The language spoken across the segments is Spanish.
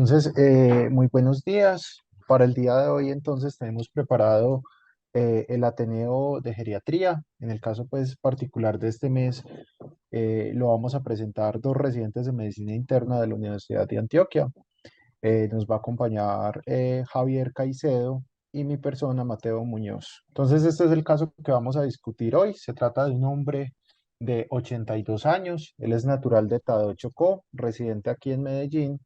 Entonces, muy buenos días. Para el día de hoy, entonces, tenemos preparado el Ateneo de Geriatría. En el caso, pues, particular de este mes, lo vamos a presentar dos residentes de medicina interna de la Universidad de Antioquia. Nos va a acompañar Javier Caicedo y mi persona, Mateo Muñoz. Entonces, este es el caso que vamos a discutir hoy. Se trata de un hombre de 82 años. Él es natural de Tadó, Chocó, residente aquí en Medellín.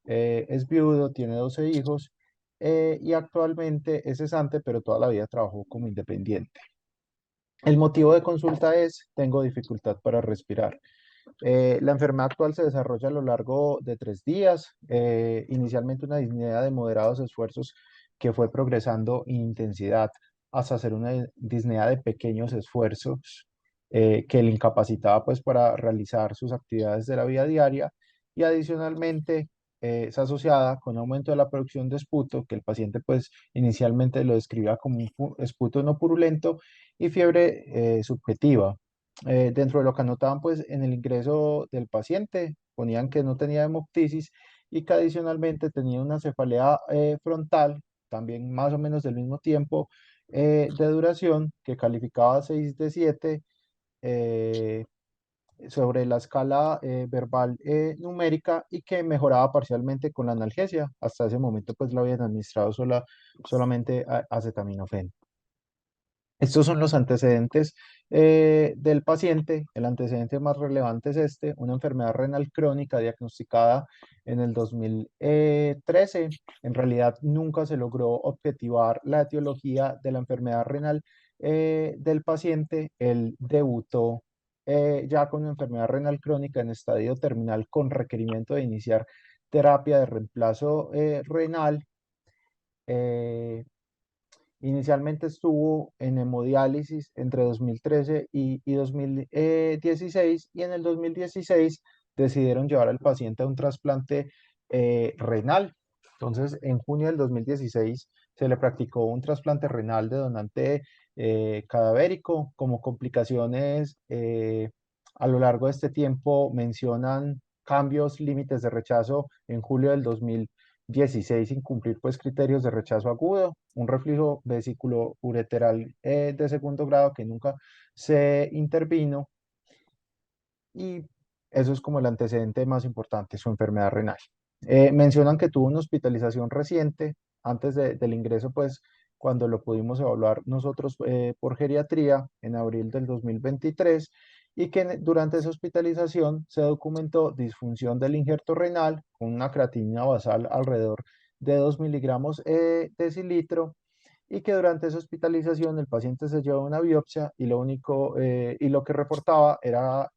Es viudo, tiene 12 hijos y actualmente es cesante, pero toda la vida trabajó como independiente. El motivo de consulta es, tengo dificultad para respirar. La enfermedad actual se desarrolla a lo largo de 3 días, inicialmente una disnea de moderados esfuerzos que fue progresando en intensidad hasta ser una disnea de pequeños esfuerzos que le incapacitaba pues para realizar sus actividades de la vida diaria y adicionalmente es asociada con aumento de la producción de esputo, que el paciente pues inicialmente lo describía como un esputo no purulento y fiebre subjetiva. Dentro de lo que anotaban, pues en el ingreso del paciente ponían que no tenía hemoptisis y que adicionalmente tenía una cefalea frontal, también más o menos del mismo tiempo de duración, que calificaba 6 de 7 eh, sobre la escala verbal numérica y que mejoraba parcialmente con la analgesia. Hasta ese momento, pues lo habían administrado solamente acetaminofén. Estos son los antecedentes del paciente. El antecedente más relevante es este, una enfermedad renal crónica diagnosticada en el 2013. En realidad nunca se logró objetivar la etiología de la enfermedad renal del paciente. Él debutó ya con una enfermedad renal crónica en estadio terminal con requerimiento de iniciar terapia de reemplazo renal. Eh, Inicialmente estuvo en hemodiálisis entre 2013 y 2016 y en el 2016 decidieron llevar al paciente a un trasplante renal. Entonces, en junio del 2016 se le practicó un trasplante renal de donante cadavérico. Como complicaciones a lo largo de este tiempo mencionan cambios límites de rechazo en julio del 2016 sin cumplir pues criterios de rechazo agudo, un reflujo vesículo ureteral de segundo grado que nunca se intervino y eso es como el antecedente más importante, su enfermedad renal. Mencionan que tuvo una hospitalización reciente antes del ingreso, pues cuando lo pudimos evaluar nosotros por geriatría en abril del 2023 y que durante esa hospitalización se documentó disfunción del injerto renal con una creatinina basal alrededor de 2 miligramos decilitro y que durante esa hospitalización el paciente se llevó una biopsia y lo único y lo que reportaba era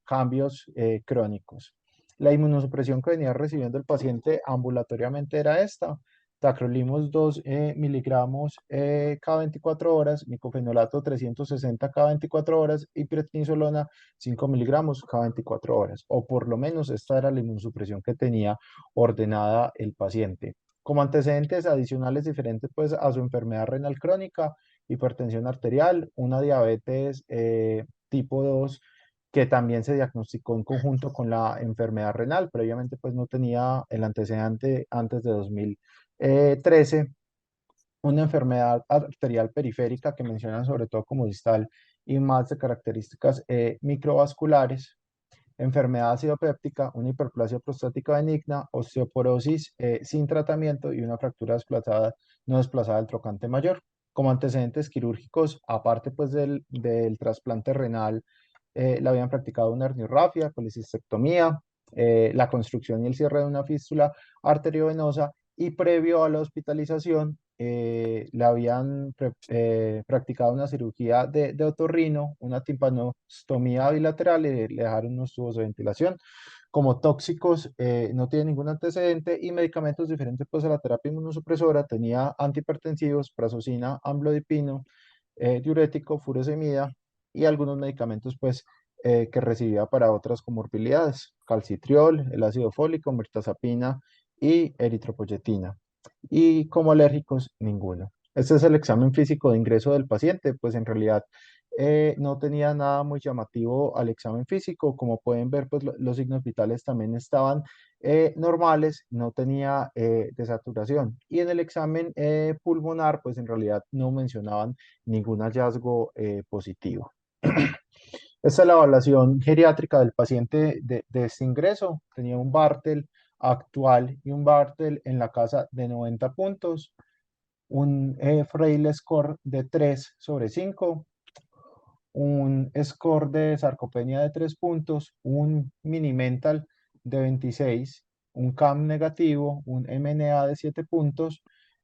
cambios crónicos. La inmunosupresión que venía recibiendo el paciente ambulatoriamente era esta: tacrolimus 2 miligramos cada 24 horas, micofenolato 360 cada 24 horas y prednisolona 5 miligramos cada 24 horas, o por lo menos esta era la inmunosupresión que tenía ordenada el paciente. Como antecedentes adicionales diferentes pues, a su enfermedad renal crónica, hipertensión arterial, una diabetes tipo 2 que también se diagnosticó en conjunto con la enfermedad renal. Previamente pues no tenía el antecedente antes de 2013. Una enfermedad arterial periférica que mencionan sobre todo como distal y más de características microvasculares, enfermedad ácido péptica, una hiperplasia prostática benigna, osteoporosis sin tratamiento y una fractura desplazada, no desplazada del trocante mayor. Como antecedentes quirúrgicos, aparte pues del trasplante renal, le habían practicado una herniorrafia, colecistectomía, la construcción y el cierre de una fístula arteriovenosa y previo a la hospitalización le habían practicado una cirugía de otorrino, una timpanostomía bilateral y le dejaron unos tubos de ventilación. Como tóxicos, no tiene ningún antecedente y medicamentos diferentes pues a la terapia inmunosupresora, tenía antihipertensivos, prazosina, amlodipino, diurético, furosemida y algunos medicamentos pues que recibía para otras comorbilidades, calcitriol, el ácido fólico, mirtazapina y eritropoyetina. Y como alérgicos, ninguno. Este es el examen físico de ingreso del paciente, pues en realidad no tenía nada muy llamativo al examen físico. Como pueden ver, pues los signos vitales también estaban normales, no tenía desaturación. Y en el examen pulmonar, pues en realidad no mencionaban ningún hallazgo positivo. Esta es la evaluación geriátrica del paciente de este ingreso. Tenía un Bartel actual y un Bartel en la casa de 90 puntos, un Frail score de 3/5, un score de sarcopenia de 3 puntos, un mini mental de 26, un CAM negativo, un MNA de 7 puntos.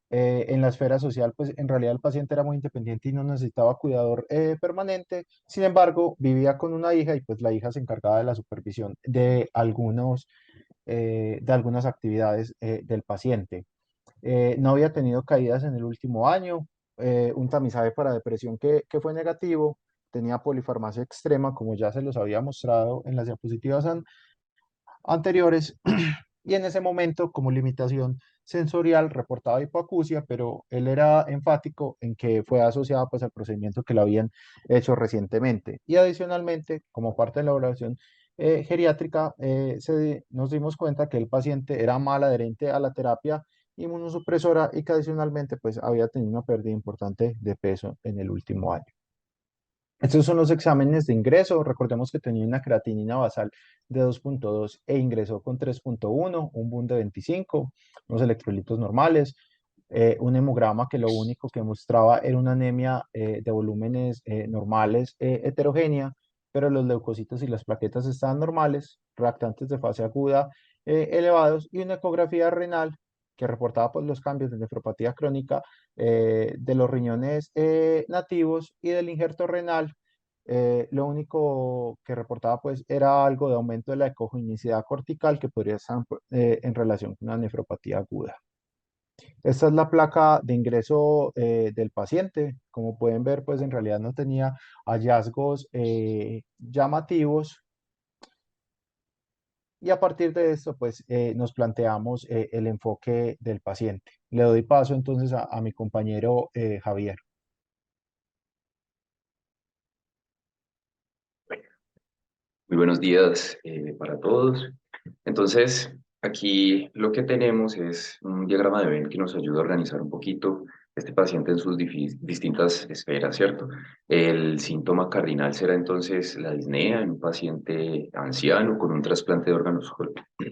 En la esfera social, pues en realidad el paciente era muy independiente y no necesitaba cuidador permanente. Sin embargo, vivía con una hija y pues la hija se encargaba de la supervisión de algunas actividades del paciente. No había tenido caídas en el último año, un tamizaje para depresión que fue negativo, tenía polifarmacia extrema, como ya se los había mostrado en las diapositivas anteriores, y en ese momento, como limitación sensorial, reportaba hipoacusia, pero él era enfático en que fue asociada pues al procedimiento que le habían hecho recientemente. Y adicionalmente, como parte de la evaluación geriátrica, nos dimos cuenta que el paciente era mal adherente a la terapia inmunosupresora y que adicionalmente pues había tenido una pérdida importante de peso en el último año. Estos son los exámenes de ingreso. Recordemos que tenía una creatinina basal de 2,2 e ingresó con 3,1, un BUN de 25, unos electrolitos normales, un hemograma que lo único que mostraba era una anemia de volúmenes normales heterogénea, pero los leucocitos y las plaquetas estaban normales, reactantes de fase aguda elevados, y una ecografía renal que reportaba pues, los cambios de nefropatía crónica de los riñones nativos y del injerto renal. Lo único que reportaba pues era algo de aumento de la ecogenicidad cortical que podría estar en relación con una nefropatía aguda. Esta es la placa de ingreso del paciente. Como pueden ver, pues en realidad no tenía hallazgos llamativos, y a partir de esto, pues nos planteamos el enfoque del paciente. Le doy paso entonces a mi compañero Javier. Muy buenos días para todos. Entonces, aquí lo que tenemos es un diagrama de Venn que nos ayuda a organizar un poquito este paciente en sus distintas esferas, ¿cierto? El síntoma cardinal será entonces la disnea en un paciente anciano con un trasplante de órganos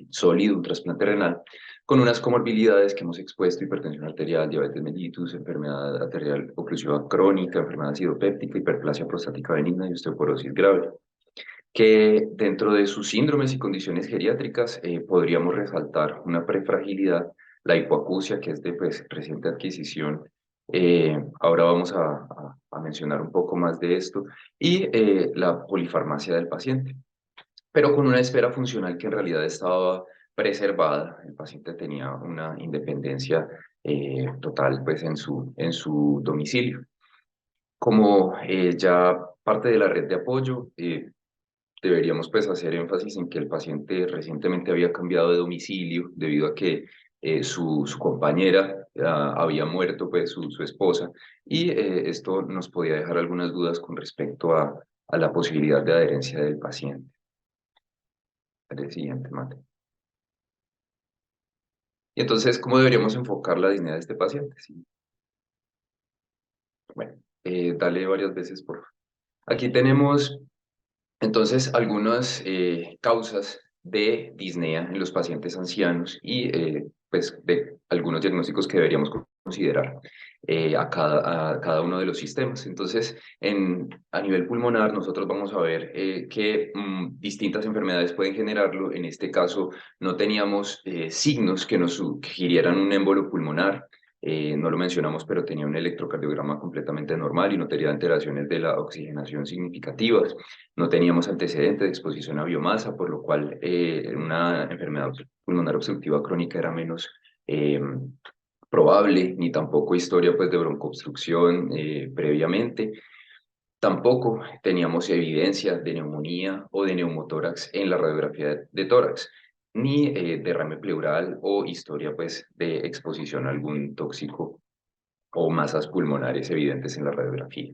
sólido, un trasplante renal, con unas comorbilidades que hemos expuesto: hipertensión arterial, diabetes mellitus, enfermedad arterial oclusiva crónica, enfermedad acidopéptica, hiperplasia prostática benigna y osteoporosis grave, que dentro de sus síndromes y condiciones geriátricas podríamos resaltar una prefragilidad, la hipoacusia, que es de pues, reciente adquisición. Ahora vamos a mencionar un poco más de esto, y la polifarmacia del paciente, pero con una esfera funcional que en realidad estaba preservada. El paciente tenía una independencia total pues, en su domicilio. Como ya parte de la red de apoyo, deberíamos pues hacer énfasis en que el paciente recientemente había cambiado de domicilio debido a que su compañera había muerto, pues su esposa, y esto nos podía dejar algunas dudas con respecto a la posibilidad de adherencia del paciente. El siguiente, Mate. Y entonces, ¿cómo deberíamos enfocar la disnea de este paciente? Sí. Bueno, dale varias veces, por favor. Aquí tenemos entonces algunas causas de disnea en los pacientes ancianos, y pues de algunos diagnósticos que deberíamos considerar a cada uno de los sistemas. Entonces, a nivel pulmonar, nosotros vamos a ver que distintas enfermedades pueden generarlo. En este caso, no teníamos signos que nos sugirieran un émbolo pulmonar. No lo mencionamos, pero tenía un electrocardiograma completamente normal y no tenía alteraciones de la oxigenación significativas. No teníamos antecedentes de exposición a biomasa, por lo cual una enfermedad pulmonar obstructiva crónica era menos eh, probable, ni tampoco historia pues, de broncoobstrucción previamente. Tampoco teníamos evidencia de neumonía o de neumotórax en la radiografía de tórax, ni derrame pleural o historia pues, de exposición a algún tóxico o masas pulmonares evidentes en la radiografía.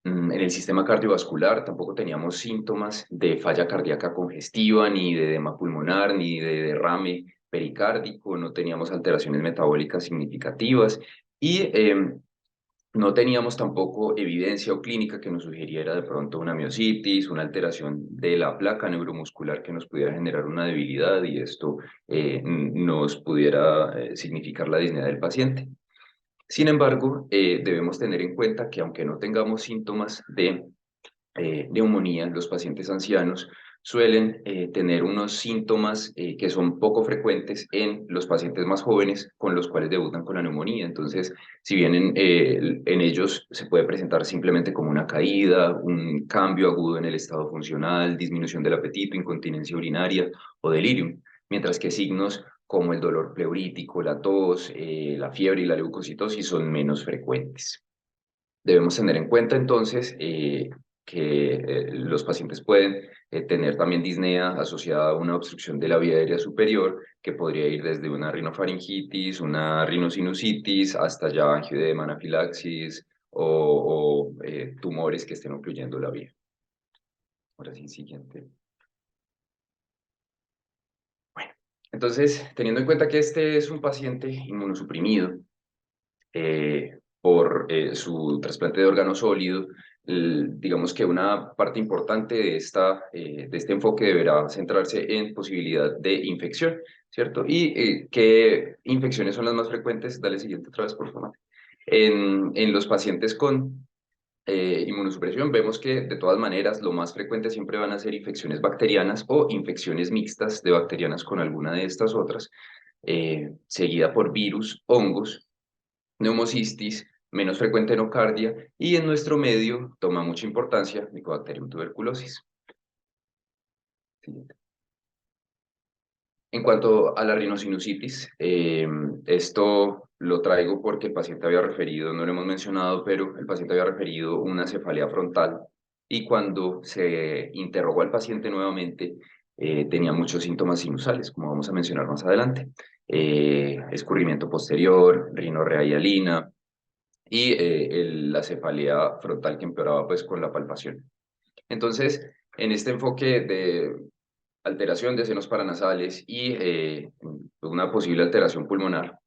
En el sistema cardiovascular tampoco teníamos síntomas de falla cardíaca congestiva, ni de edema pulmonar, ni de derrame pericárdico, no teníamos alteraciones metabólicas significativas y no teníamos tampoco evidencia o clínica que nos sugiriera de pronto una miositis, una alteración de la placa neuromuscular que nos pudiera generar una debilidad y esto nos pudiera significar la disnea del paciente. Sin embargo, debemos tener en cuenta que aunque no tengamos síntomas de neumonía, los pacientes ancianos suelen tener unos síntomas que son poco frecuentes en los pacientes más jóvenes con los cuales debutan con la neumonía. Entonces, si bien en ellos se puede presentar simplemente como una caída, un cambio agudo en el estado funcional, disminución del apetito, incontinencia urinaria o delirium, mientras que signos como el dolor pleurítico, la tos, la fiebre y la leucocitosis son menos frecuentes. Debemos tener en cuenta entonces que los pacientes pueden tener también disnea asociada a una obstrucción de la vía aérea superior, que podría ir desde una rinofaringitis, una rinosinusitis, hasta ya angioedema, anafilaxis o tumores que estén ocluyendo la vía. Ahora sí, siguiente. Bueno, entonces, teniendo en cuenta que este es un paciente inmunosuprimido, por su trasplante de órgano sólido. Digamos que una parte importante de este enfoque deberá centrarse en posibilidad de infección, ¿cierto? ¿Y qué infecciones son las más frecuentes? Dale siguiente otra vez, por favor. En los pacientes con inmunosupresión vemos que de todas maneras lo más frecuente siempre van a ser infecciones bacterianas o infecciones mixtas de bacterianas con alguna de estas otras, seguida por virus, hongos, neumocistis, menos frecuente nocardia y en nuestro medio toma mucha importancia Mycobacterium tuberculosis. Siguiente. En cuanto a la rinosinusitis, esto lo traigo porque el paciente había referido, no lo hemos mencionado, pero el paciente había referido una cefalea frontal y cuando se interrogó al paciente nuevamente, tenía muchos síntomas sinusales, como vamos a mencionar más adelante. Escurrimiento posterior, rinorrea hialina, y la cefalea frontal que empeoraba pues con la palpación. Entonces, en este enfoque de alteración de senos paranasales y una posible alteración pulmonar,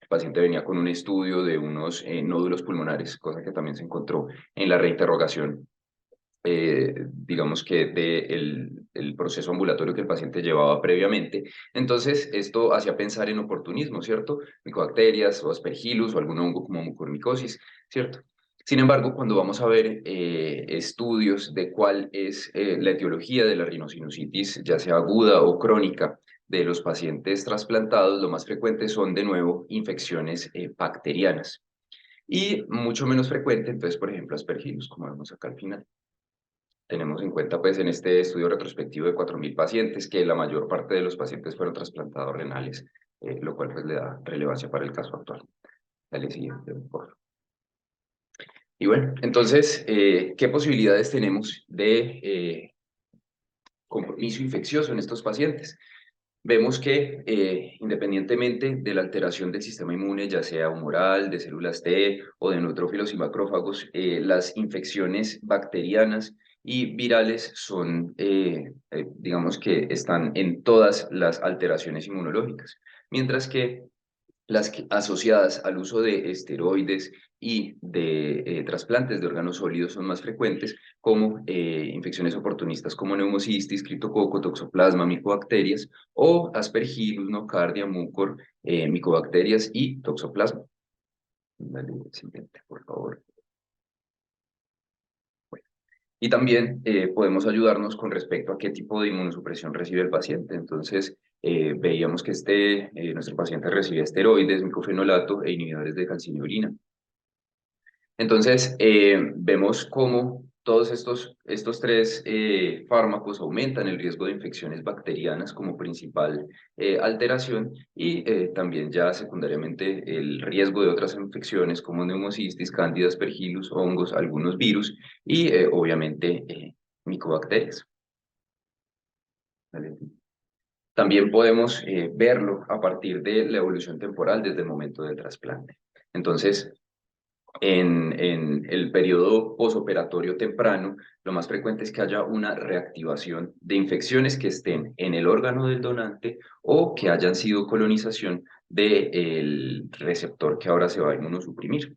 el paciente venía con un estudio de unos nódulos pulmonares, cosa que también se encontró en la reinterrogación, digamos que el proceso ambulatorio que el paciente llevaba previamente. Entonces, esto hacía pensar en oportunismo, ¿cierto? Micobacterias o aspergillus o algún hongo como mucormicosis, ¿cierto? Sin embargo, cuando vamos a ver estudios de cuál es la etiología de la rinosinusitis, ya sea aguda o crónica, de los pacientes trasplantados, lo más frecuente son de nuevo infecciones bacterianas y mucho menos frecuente, entonces, por ejemplo, aspergillus, como vemos acá al final. Tenemos en cuenta, pues, en este estudio retrospectivo de 4.000 pacientes, que la mayor parte de los pacientes fueron trasplantados renales, lo cual, pues, le da relevancia para el caso actual. Dale siguiente, por favor. Y bueno, entonces, ¿qué posibilidades tenemos de compromiso infeccioso en estos pacientes? Vemos que independientemente de la alteración del sistema inmune, ya sea humoral, de células T o de neutrófilos y macrófagos, las infecciones bacterianas y virales son, digamos que están en todas las alteraciones inmunológicas, mientras que las asociadas al uso de esteroides y de trasplantes de órganos sólidos son más frecuentes, como infecciones oportunistas como neumocistis, criptococo, toxoplasma, micobacterias o aspergillus, nocardia, mucor, micobacterias y toxoplasma. Dale, siguiente, por favor. Y también podemos ayudarnos con respecto a qué tipo de inmunosupresión recibe el paciente. Entonces, veíamos que nuestro paciente recibe esteroides, micofenolato e inhibidores de calcineurina. Entonces, vemos cómo todos estos tres fármacos aumentan el riesgo de infecciones bacterianas como principal alteración y también ya secundariamente el riesgo de otras infecciones como neumocistis, cándida, aspergillus, hongos, algunos virus y obviamente micobacterias. ¿Vale? También podemos verlo a partir de la evolución temporal desde el momento del trasplante. Entonces, en el periodo posoperatorio temprano, lo más frecuente es que haya una reactivación de infecciones que estén en el órgano del donante o que hayan sido colonización del receptor que ahora se va a inmunosuprimir.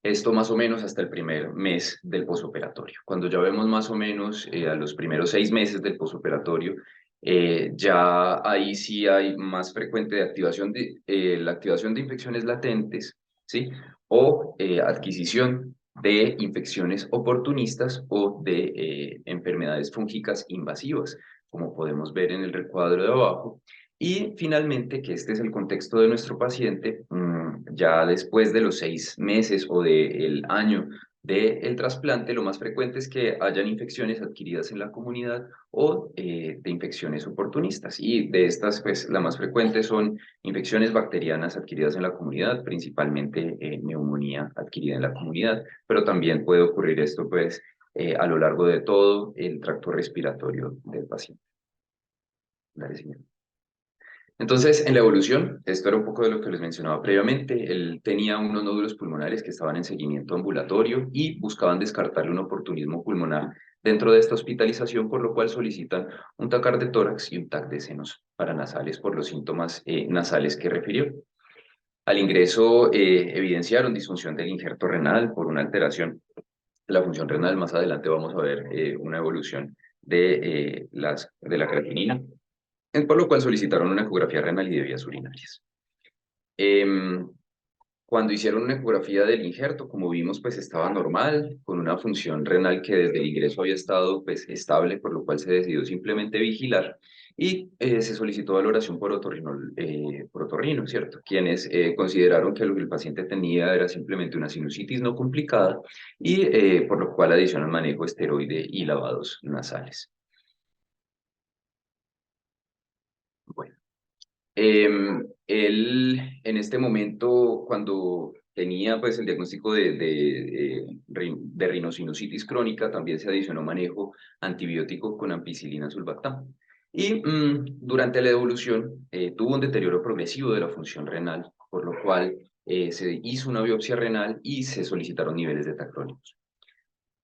Esto más o menos hasta el primer mes del posoperatorio. Cuando ya vemos más o menos a los primeros 6 meses del posoperatorio, ya ahí sí hay más frecuente de activación la activación de infecciones latentes, ¿sí? O adquisición de infecciones oportunistas o de enfermedades fúngicas invasivas, como podemos ver en el recuadro de abajo. Y finalmente, que este es el contexto de nuestro paciente, ya después de los 6 meses o del año del trasplante, lo más frecuente es que hayan infecciones adquiridas en la comunidad o de infecciones oportunistas. Y de estas, pues la más frecuente son infecciones bacterianas adquiridas en la comunidad, principalmente neumonía adquirida en la comunidad, pero también puede ocurrir esto, pues, a lo largo de todo el tracto respiratorio del paciente. Dale, señor. Entonces, en la evolución, esto era un poco de lo que les mencionaba previamente, él tenía unos nódulos pulmonares que estaban en seguimiento ambulatorio y buscaban descartarle un oportunismo pulmonar dentro de esta hospitalización, por lo cual solicitan un TACAR de tórax y un TAC de senos paranasales por los síntomas nasales que refirió. Al ingreso, evidenciaron disfunción del injerto renal por una alteración de la función renal. Más adelante vamos a ver una evolución de la creatinina, por lo cual solicitaron una ecografía renal y de vías urinarias. Em, Cuando hicieron una ecografía del injerto, como vimos, pues estaba normal, con una función renal que desde el ingreso había estado pues estable, por lo cual se decidió simplemente vigilar y se solicitó valoración por otorrino, ¿cierto? Quienes consideraron que lo que el paciente tenía era simplemente una sinusitis no complicada y por lo cual adicional manejo esteroide y lavados nasales. Bueno. Él en este momento, cuando tenía pues el diagnóstico de rinosinusitis crónica, también se adicionó manejo antibiótico con ampicilina sulbactam. Y durante la evolución tuvo un deterioro progresivo de la función renal, por lo cual se hizo una biopsia renal y se solicitaron niveles de tacrónicos.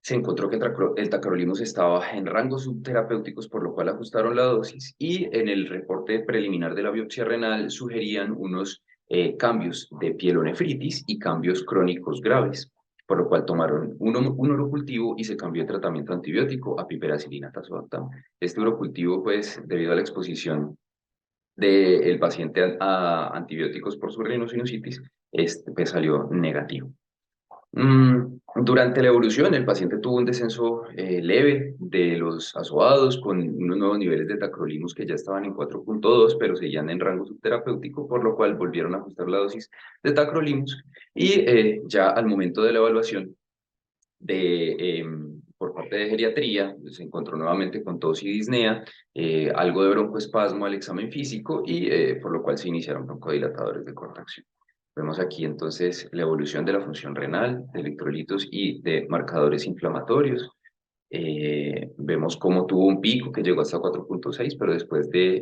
Se encontró que el tacrolimus estaba en rangos subterapéuticos, por lo cual ajustaron la dosis y en el reporte preliminar de la biopsia renal sugerían unos cambios de pielonefritis y cambios crónicos graves, por lo cual tomaron un urocultivo y se cambió el tratamiento antibiótico a piperacilina tazobactam. Este urocultivo, pues, debido a la exposición del paciente a antibióticos por su rinosinusitis, este, pues, salió negativo. Durante la evolución, el paciente tuvo un descenso leve de los azoados con unos nuevos niveles de tacrolimus que ya estaban en 4.2, pero seguían en rango subterapéutico, por lo cual volvieron a ajustar la dosis de tacrolimus y ya al momento de la evaluación por parte de geriatría, se encontró nuevamente con tos y disnea, algo de broncoespasmo al examen físico y por lo cual se iniciaron broncodilatadores de corta acción. Vemos aquí entonces la evolución de la función renal, de electrolitos y de marcadores inflamatorios. Vemos cómo tuvo un pico que llegó hasta 4.6, pero después de,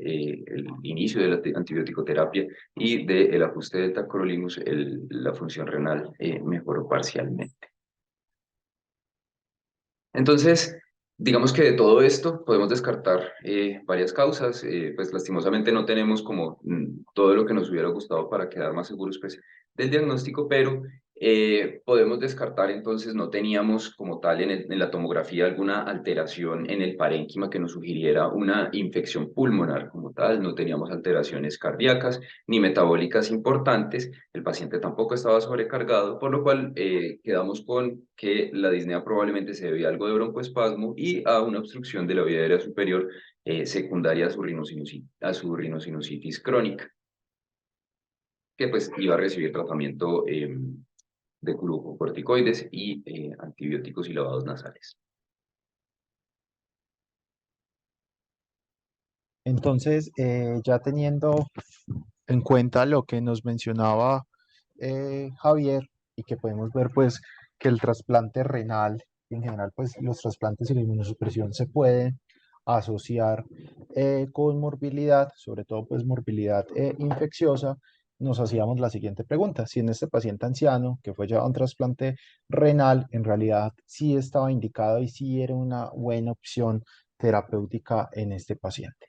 el inicio de la antibiótico-terapia y del ajuste del tacrolimus, la función renal mejoró parcialmente. Entonces, digamos que de todo esto podemos descartar varias causas. Pues lastimosamente no tenemos como todo lo que nos hubiera gustado para quedar más seguros pues, del diagnóstico, pero podemos descartar entonces no teníamos como tal en la tomografía alguna alteración en el parénquima que nos sugiriera una infección pulmonar como tal, no teníamos alteraciones cardíacas ni metabólicas importantes, el paciente tampoco estaba sobrecargado, por lo cual quedamos con que la disnea probablemente se debía a algo de broncoespasmo y a una obstrucción de la vía aérea superior secundaria a su rinosinusitis crónica, que pues iba a recibir tratamiento de glucocorticoides y antibióticos y lavados nasales. Entonces, ya teniendo en cuenta lo que nos mencionaba Javier y que podemos ver pues que el trasplante renal, en general pues los trasplantes y la inmunosupresión se pueden asociar con morbilidad, sobre todo pues morbilidad infecciosa, nos hacíamos la siguiente pregunta: si en este paciente anciano que fue llevado a un trasplante renal, en realidad sí estaba indicado y sí era una buena opción terapéutica en este paciente.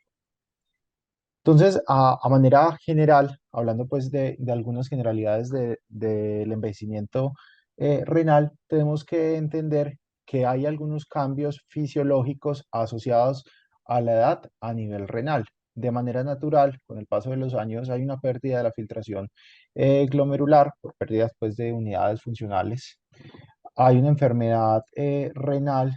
Entonces, a manera general, hablando pues de algunas generalidades del envejecimiento renal, tenemos que entender que hay algunos cambios fisiológicos asociados a la edad a nivel renal. De manera natural, con el paso de los años, hay una pérdida de la filtración glomerular por pérdidas pues, de unidades funcionales. Hay una enfermedad renal,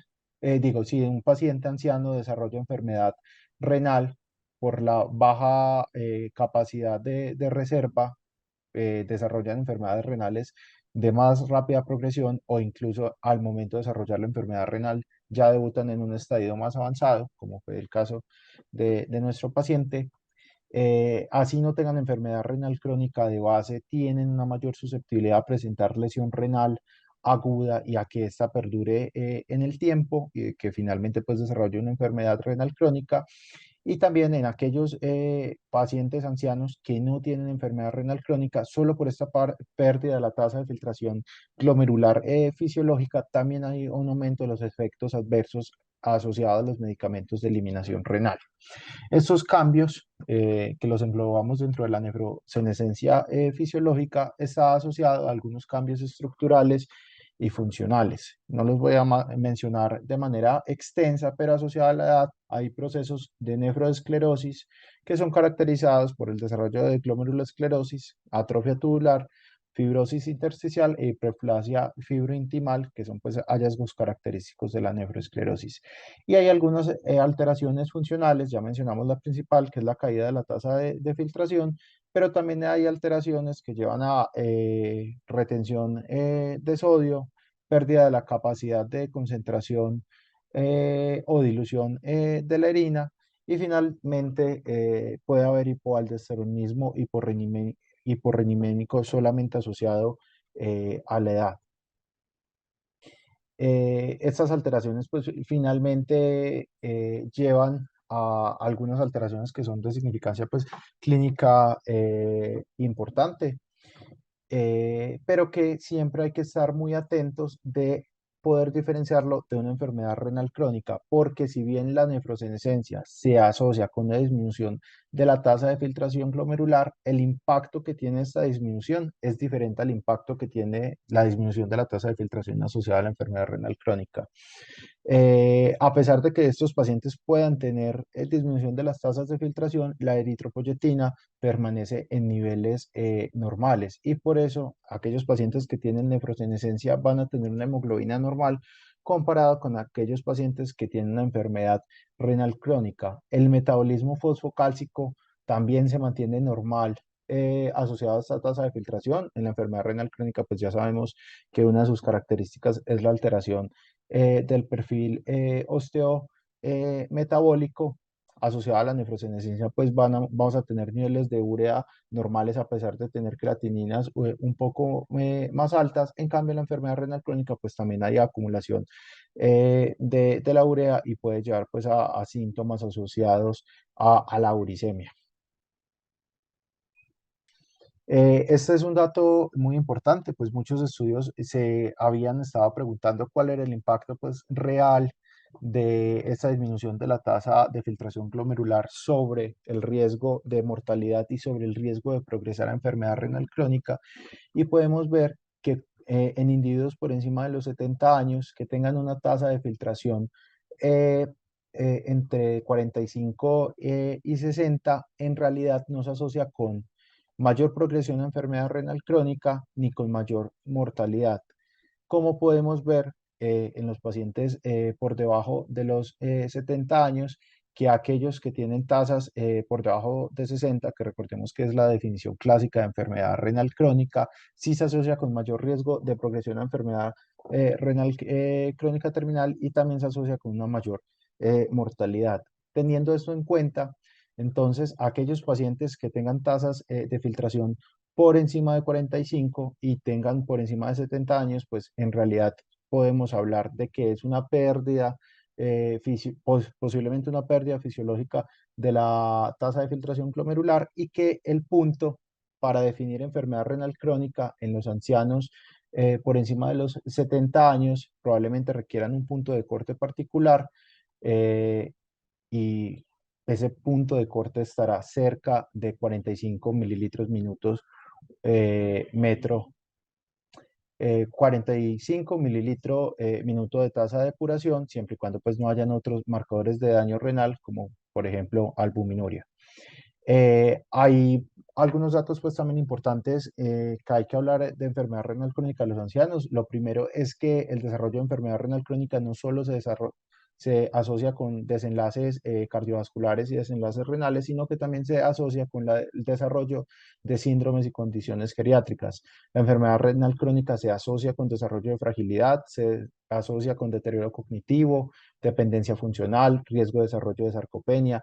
si un paciente anciano desarrolla enfermedad renal por la baja capacidad de reserva, desarrollan enfermedades renales de más rápida progresión o incluso al momento de desarrollar la enfermedad renal ya debutan en un estadio más avanzado, como fue el caso de nuestro paciente. Así no tengan enfermedad renal crónica de base, tienen una mayor susceptibilidad a presentar lesión renal aguda y a que ésta perdure en el tiempo y que finalmente pues desarrolle una enfermedad renal crónica. Y también en aquellos pacientes ancianos que no tienen enfermedad renal crónica, solo por esta pérdida de la tasa de filtración glomerular fisiológica, también hay un aumento de los efectos adversos asociados a los medicamentos de eliminación renal. Estos cambios, que los englobamos dentro de la nefrosenescencia fisiológica, está asociado a algunos cambios estructurales y funcionales. No los voy a mencionar de manera extensa, pero asociada a la edad hay procesos de nefroesclerosis que son caracterizados por el desarrollo de glomerulosclerosis, atrofia tubular, fibrosis intersticial e hiperplasia fibrointimal, que son pues hallazgos característicos de la nefroesclerosis. Y hay algunas alteraciones funcionales, ya mencionamos la principal, que es la caída de la tasa de filtración, pero también hay alteraciones que llevan a retención de sodio, pérdida de la capacidad de concentración o dilución de la orina, y finalmente puede haber hipoaldosteronismo hiporreniménico solamente asociado a la edad. Estas alteraciones pues finalmente llevan a algunas alteraciones que son de significancia pues clínica importante, pero que siempre hay que estar muy atentos de poder diferenciarlo de una enfermedad renal crónica, porque si bien la nefrosenescencia se asocia con una disminución de la tasa de filtración glomerular, el impacto que tiene esta disminución es diferente al impacto que tiene la disminución de la tasa de filtración asociada a la enfermedad renal crónica. A pesar de que estos pacientes puedan tener disminución de las tasas de filtración, la eritropoyetina permanece en niveles normales, y por eso aquellos pacientes que tienen nefrosenescencia van a tener una hemoglobina normal comparado con aquellos pacientes que tienen una enfermedad renal crónica. El metabolismo fosfocálcico también se mantiene normal. Asociado a esta tasa de filtración, en la enfermedad renal crónica, pues ya sabemos que una de sus características es la alteración del perfil metabólico asociado a la nefrosenescencia, pues vamos a tener niveles de urea normales a pesar de tener creatininas un poco más altas. En cambio, en la enfermedad renal crónica, pues también hay acumulación de la urea y puede llevar pues a síntomas asociados a la uricemia. Este es un dato muy importante, pues muchos estudios se habían estado preguntando cuál era el impacto pues real de esta disminución de la tasa de filtración glomerular sobre el riesgo de mortalidad y sobre el riesgo de progresar a enfermedad renal crónica, y podemos ver que en individuos por encima de los 70 años que tengan una tasa de filtración eh, entre 45 y 60, en realidad no se asocia con mayor progresión a enfermedad renal crónica ni con mayor mortalidad. Como podemos ver en los pacientes por debajo de los 70 años, que aquellos que tienen tasas por debajo de 60, que recordemos que es la definición clásica de enfermedad renal crónica, sí se asocia con mayor riesgo de progresión a enfermedad renal crónica terminal, y también se asocia con una mayor mortalidad. Teniendo esto en cuenta, entonces aquellos pacientes que tengan tasas de filtración por encima de 45 y tengan por encima de 70 años, pues en realidad podemos hablar de que es una pérdida posiblemente una pérdida fisiológica de la tasa de filtración glomerular y que el punto para definir enfermedad renal crónica en los ancianos por encima de los 70 años probablemente requieran un punto de corte particular eh, y ese punto de corte estará cerca de 45 mililitros minutos metro 45 mililitros minuto de tasa de depuración, siempre y cuando pues no hayan otros marcadores de daño renal, como por ejemplo albuminuria. Hay algunos datos pues también importantes que hay que hablar de enfermedad renal crónica de los ancianos. Lo primero es que el desarrollo de enfermedad renal crónica no solo se asocia con desenlaces cardiovasculares y desenlaces renales, sino que también se asocia con el desarrollo de síndromes y condiciones geriátricas. La enfermedad renal crónica se asocia con desarrollo de fragilidad, se asocia con deterioro cognitivo, dependencia funcional, riesgo de desarrollo de sarcopenia,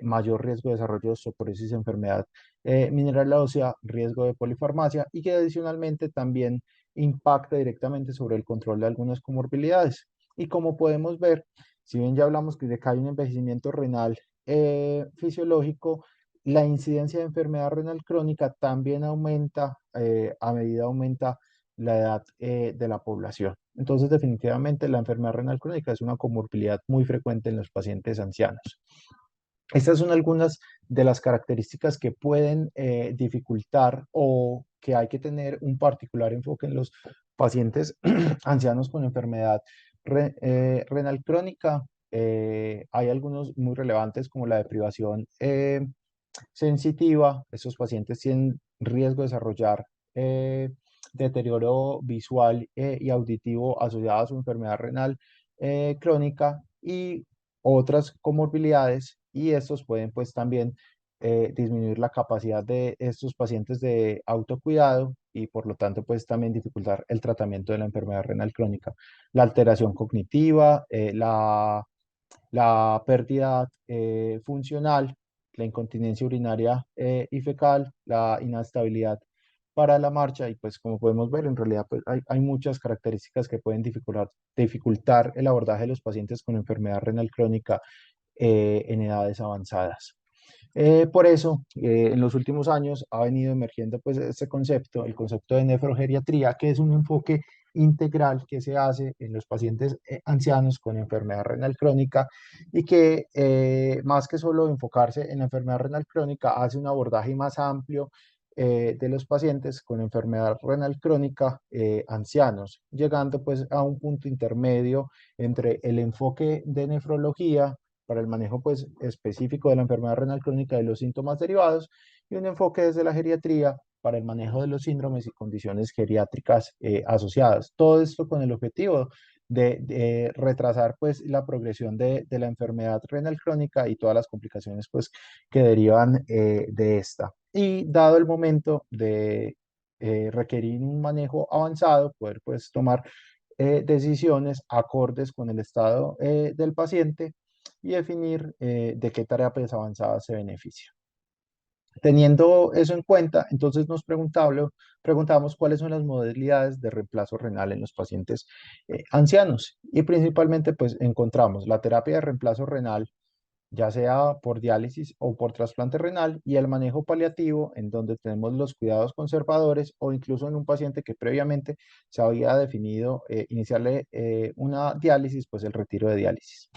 mayor riesgo de desarrollo de osteoporosis, enfermedad mineral ósea, riesgo de polifarmacia y que adicionalmente también impacta directamente sobre el control de algunas comorbilidades. Y como podemos ver, si bien ya hablamos de que hay un envejecimiento renal fisiológico, la incidencia de enfermedad renal crónica también aumenta a medida aumenta la edad de la población. Entonces, definitivamente la enfermedad renal crónica es una comorbilidad muy frecuente en los pacientes ancianos. Estas son algunas de las características que pueden dificultar o que hay que tener un particular enfoque en los pacientes ancianos con enfermedad renal crónica. Hay algunos muy relevantes como la deprivación sensitiva. Estos pacientes tienen riesgo de desarrollar deterioro visual y auditivo asociado a su enfermedad renal crónica y otras comorbilidades y estos pueden pues también disminuir la capacidad de estos pacientes de autocuidado y por lo tanto pues también dificultar el tratamiento de la enfermedad renal crónica. La alteración cognitiva, la pérdida funcional, la incontinencia urinaria y fecal, la inestabilidad para la marcha y pues como podemos ver en realidad pues hay muchas características que pueden dificultar el abordaje de los pacientes con enfermedad renal crónica en edades avanzadas. Por eso, en los últimos años ha venido emergiendo pues este concepto, el concepto de nefrogeriatría, que es un enfoque integral que se hace en los pacientes ancianos con enfermedad renal crónica y que más que solo enfocarse en la enfermedad renal crónica, hace un abordaje más amplio de los pacientes con enfermedad renal crónica ancianos, llegando pues a un punto intermedio entre el enfoque de nefrología para el manejo pues, específico de la enfermedad renal crónica y los síntomas derivados, y un enfoque desde la geriatría para el manejo de los síndromes y condiciones geriátricas asociadas. Todo esto con el objetivo de retrasar pues, la progresión de la enfermedad renal crónica y todas las complicaciones pues, que derivan de esta. Y dado el momento de requerir un manejo avanzado, poder pues, tomar decisiones acordes con el estado del paciente y definir de qué tarea pues, avanzada se beneficia. Teniendo eso en cuenta, entonces preguntamos cuáles son las modalidades de reemplazo renal en los pacientes ancianos y principalmente pues encontramos la terapia de reemplazo renal ya sea por diálisis o por trasplante renal, y el manejo paliativo, en donde tenemos los cuidados conservadores o incluso en un paciente que previamente se había definido iniciarle una diálisis, pues el retiro de diálisis.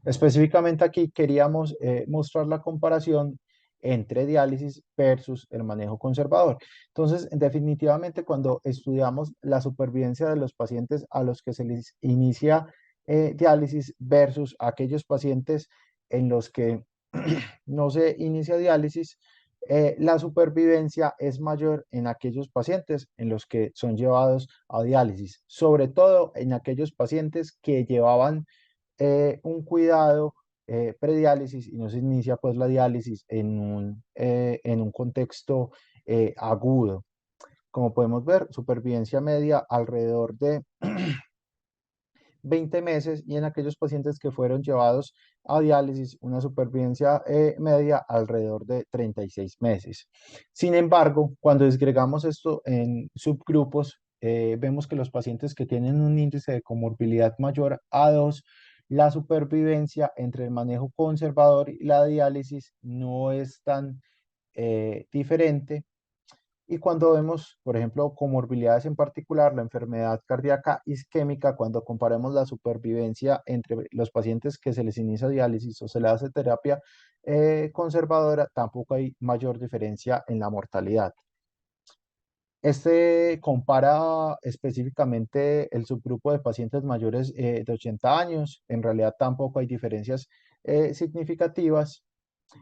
Específicamente aquí queríamos mostrar la comparación entre diálisis versus el manejo conservador. Entonces, definitivamente cuando estudiamos la supervivencia de los pacientes a los que se les inicia diálisis versus aquellos pacientes en los que no se inicia diálisis, la supervivencia es mayor en aquellos pacientes en los que son llevados a diálisis, sobre todo en aquellos pacientes que llevaban un cuidado prediálisis y no se inicia pues la diálisis en un contexto agudo. Como podemos ver, supervivencia media alrededor de 20 meses y en aquellos pacientes que fueron llevados a diálisis, una supervivencia media alrededor de 36 meses. Sin embargo, cuando desgregamos esto en subgrupos, vemos que los pacientes que tienen un índice de comorbilidad mayor a 2 la supervivencia entre el manejo conservador y la diálisis no es tan diferente. Y cuando vemos, por ejemplo, comorbilidades en particular, la enfermedad cardíaca isquémica, cuando comparamos la supervivencia entre los pacientes que se les inicia diálisis o se les hace terapia conservadora, tampoco hay mayor diferencia en la mortalidad. Este compara específicamente el subgrupo de pacientes mayores de 80 años. En realidad tampoco hay diferencias significativas.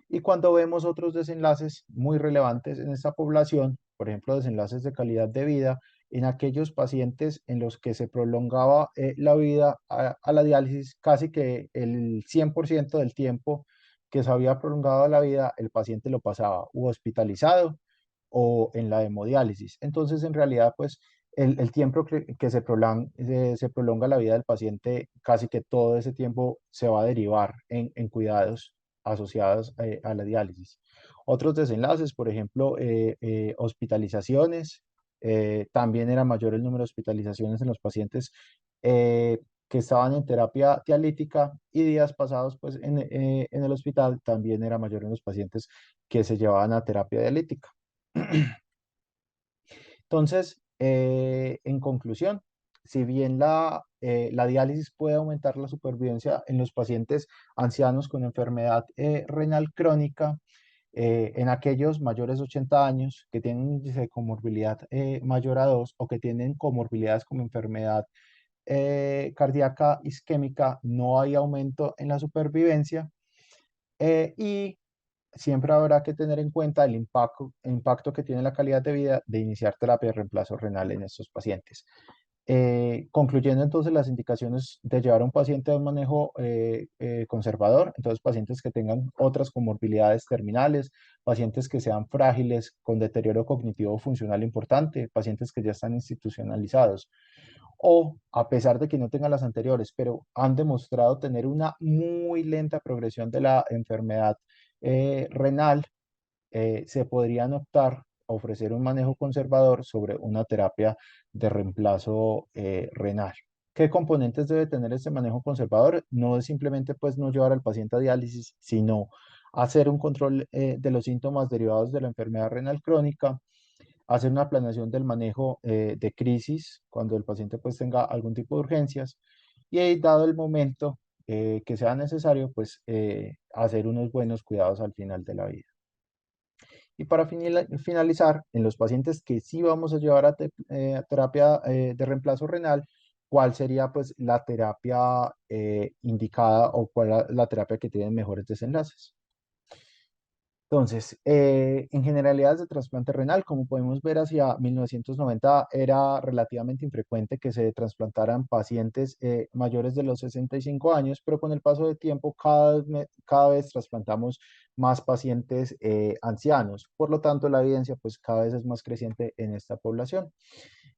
Y cuando vemos otros desenlaces muy relevantes en esta población, por ejemplo, desenlaces de calidad de vida, en aquellos pacientes en los que se prolongaba la vida a la diálisis, casi que el 100% del tiempo que se había prolongado la vida, el paciente lo pasaba u hospitalizado o en la hemodiálisis. Entonces, en realidad, pues el tiempo que se prolonga la vida del paciente, casi que todo ese tiempo se va a derivar en cuidados asociados a la diálisis. Otros desenlaces, por ejemplo, hospitalizaciones, también era mayor el número de hospitalizaciones en los pacientes que estaban en terapia dialítica y días pasados pues, en el hospital también era mayor en los pacientes que se llevaban a terapia dialítica. Entonces, en conclusión, si bien la diálisis puede aumentar la supervivencia en los pacientes ancianos con enfermedad renal crónica, en aquellos mayores de 80 años que tienen un índice de comorbilidad mayor a 2 o que tienen comorbilidades como enfermedad cardíaca isquémica, no hay aumento en la supervivencia. Y siempre habrá que tener en cuenta el impacto que tiene la calidad de vida de iniciar terapia de reemplazo renal en estos pacientes. Concluyendo entonces las indicaciones de llevar a un paciente a un manejo conservador, entonces pacientes que tengan otras comorbilidades terminales, pacientes que sean frágiles con deterioro cognitivo funcional importante, pacientes que ya están institucionalizados o a pesar de que no tengan las anteriores, pero han demostrado tener una muy lenta progresión de la enfermedad renal, se podrían optar a ofrecer un manejo conservador sobre una terapia de reemplazo renal. ¿Qué componentes debe tener este manejo conservador? No es simplemente pues no llevar al paciente a diálisis, sino hacer un control de los síntomas derivados de la enfermedad renal crónica, hacer una planeación del manejo de crisis cuando el paciente pues tenga algún tipo de urgencias y ahí, dado el momento que sea necesario, pues hacer unos buenos cuidados al final de la vida. Y para finalizar, en los pacientes que sí vamos a llevar a terapia de reemplazo renal, ¿cuál sería pues la terapia indicada o cuál la terapia que tiene mejores desenlaces? Entonces, en generalidades de trasplante renal, como podemos ver hacia 1990, era relativamente infrecuente que se trasplantaran pacientes mayores de los 65 años, pero con el paso del tiempo cada vez trasplantamos más pacientes ancianos. Por lo tanto, la evidencia pues cada vez es más creciente en esta población.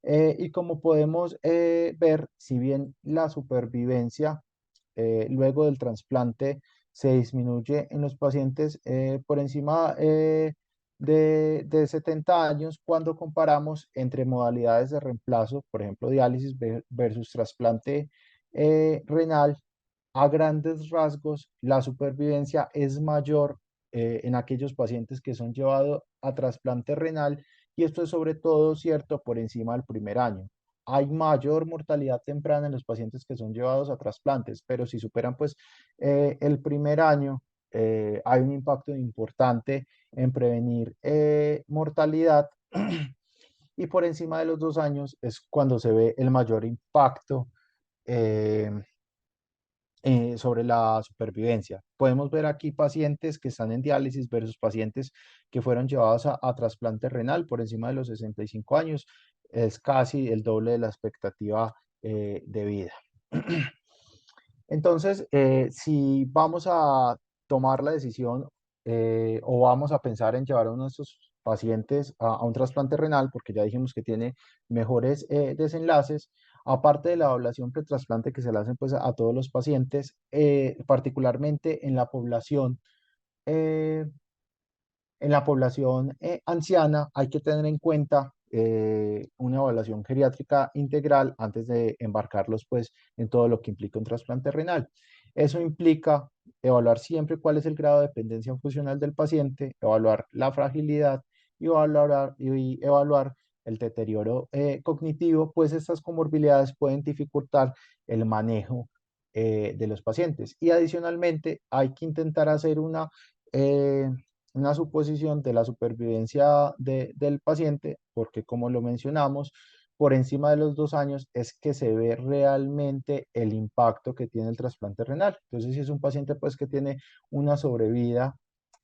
Y como podemos ver, si bien la supervivencia luego del trasplante se disminuye en los pacientes por encima de 70 años cuando comparamos entre modalidades de reemplazo, por ejemplo, diálisis versus trasplante renal. A grandes rasgos, la supervivencia es mayor en aquellos pacientes que son llevados a trasplante renal y esto es sobre todo cierto por encima del primer año. Hay mayor mortalidad temprana en los pacientes que son llevados a trasplantes, pero si superan pues el primer año, hay un impacto importante en prevenir mortalidad y por encima de los 2 años es cuando se ve el mayor impacto eh, sobre la supervivencia. Podemos ver aquí pacientes que están en diálisis versus pacientes que fueron llevados a trasplante renal por encima de los 65 años. Es casi el doble de la expectativa de vida. Entonces, si vamos a tomar la decisión o vamos a pensar en llevar a uno de estos pacientes a un trasplante renal, porque ya dijimos que tiene mejores desenlaces, aparte de la evaluación pretrasplante que se le hacen pues, a todos los pacientes, particularmente eh, en la población anciana, hay que tener en cuenta una evaluación geriátrica integral antes de embarcarlos pues, en todo lo que implica un trasplante renal. Eso implica evaluar siempre cuál es el grado de dependencia funcional del paciente, evaluar la fragilidad y evaluar el deterioro cognitivo, pues estas comorbilidades pueden dificultar el manejo de los pacientes. Y adicionalmente hay que intentar hacer eh, una suposición de la supervivencia del paciente, porque como lo mencionamos, por encima de los 2 años es que se ve realmente el impacto que tiene el trasplante renal. Entonces, si es un paciente pues que tiene una sobrevida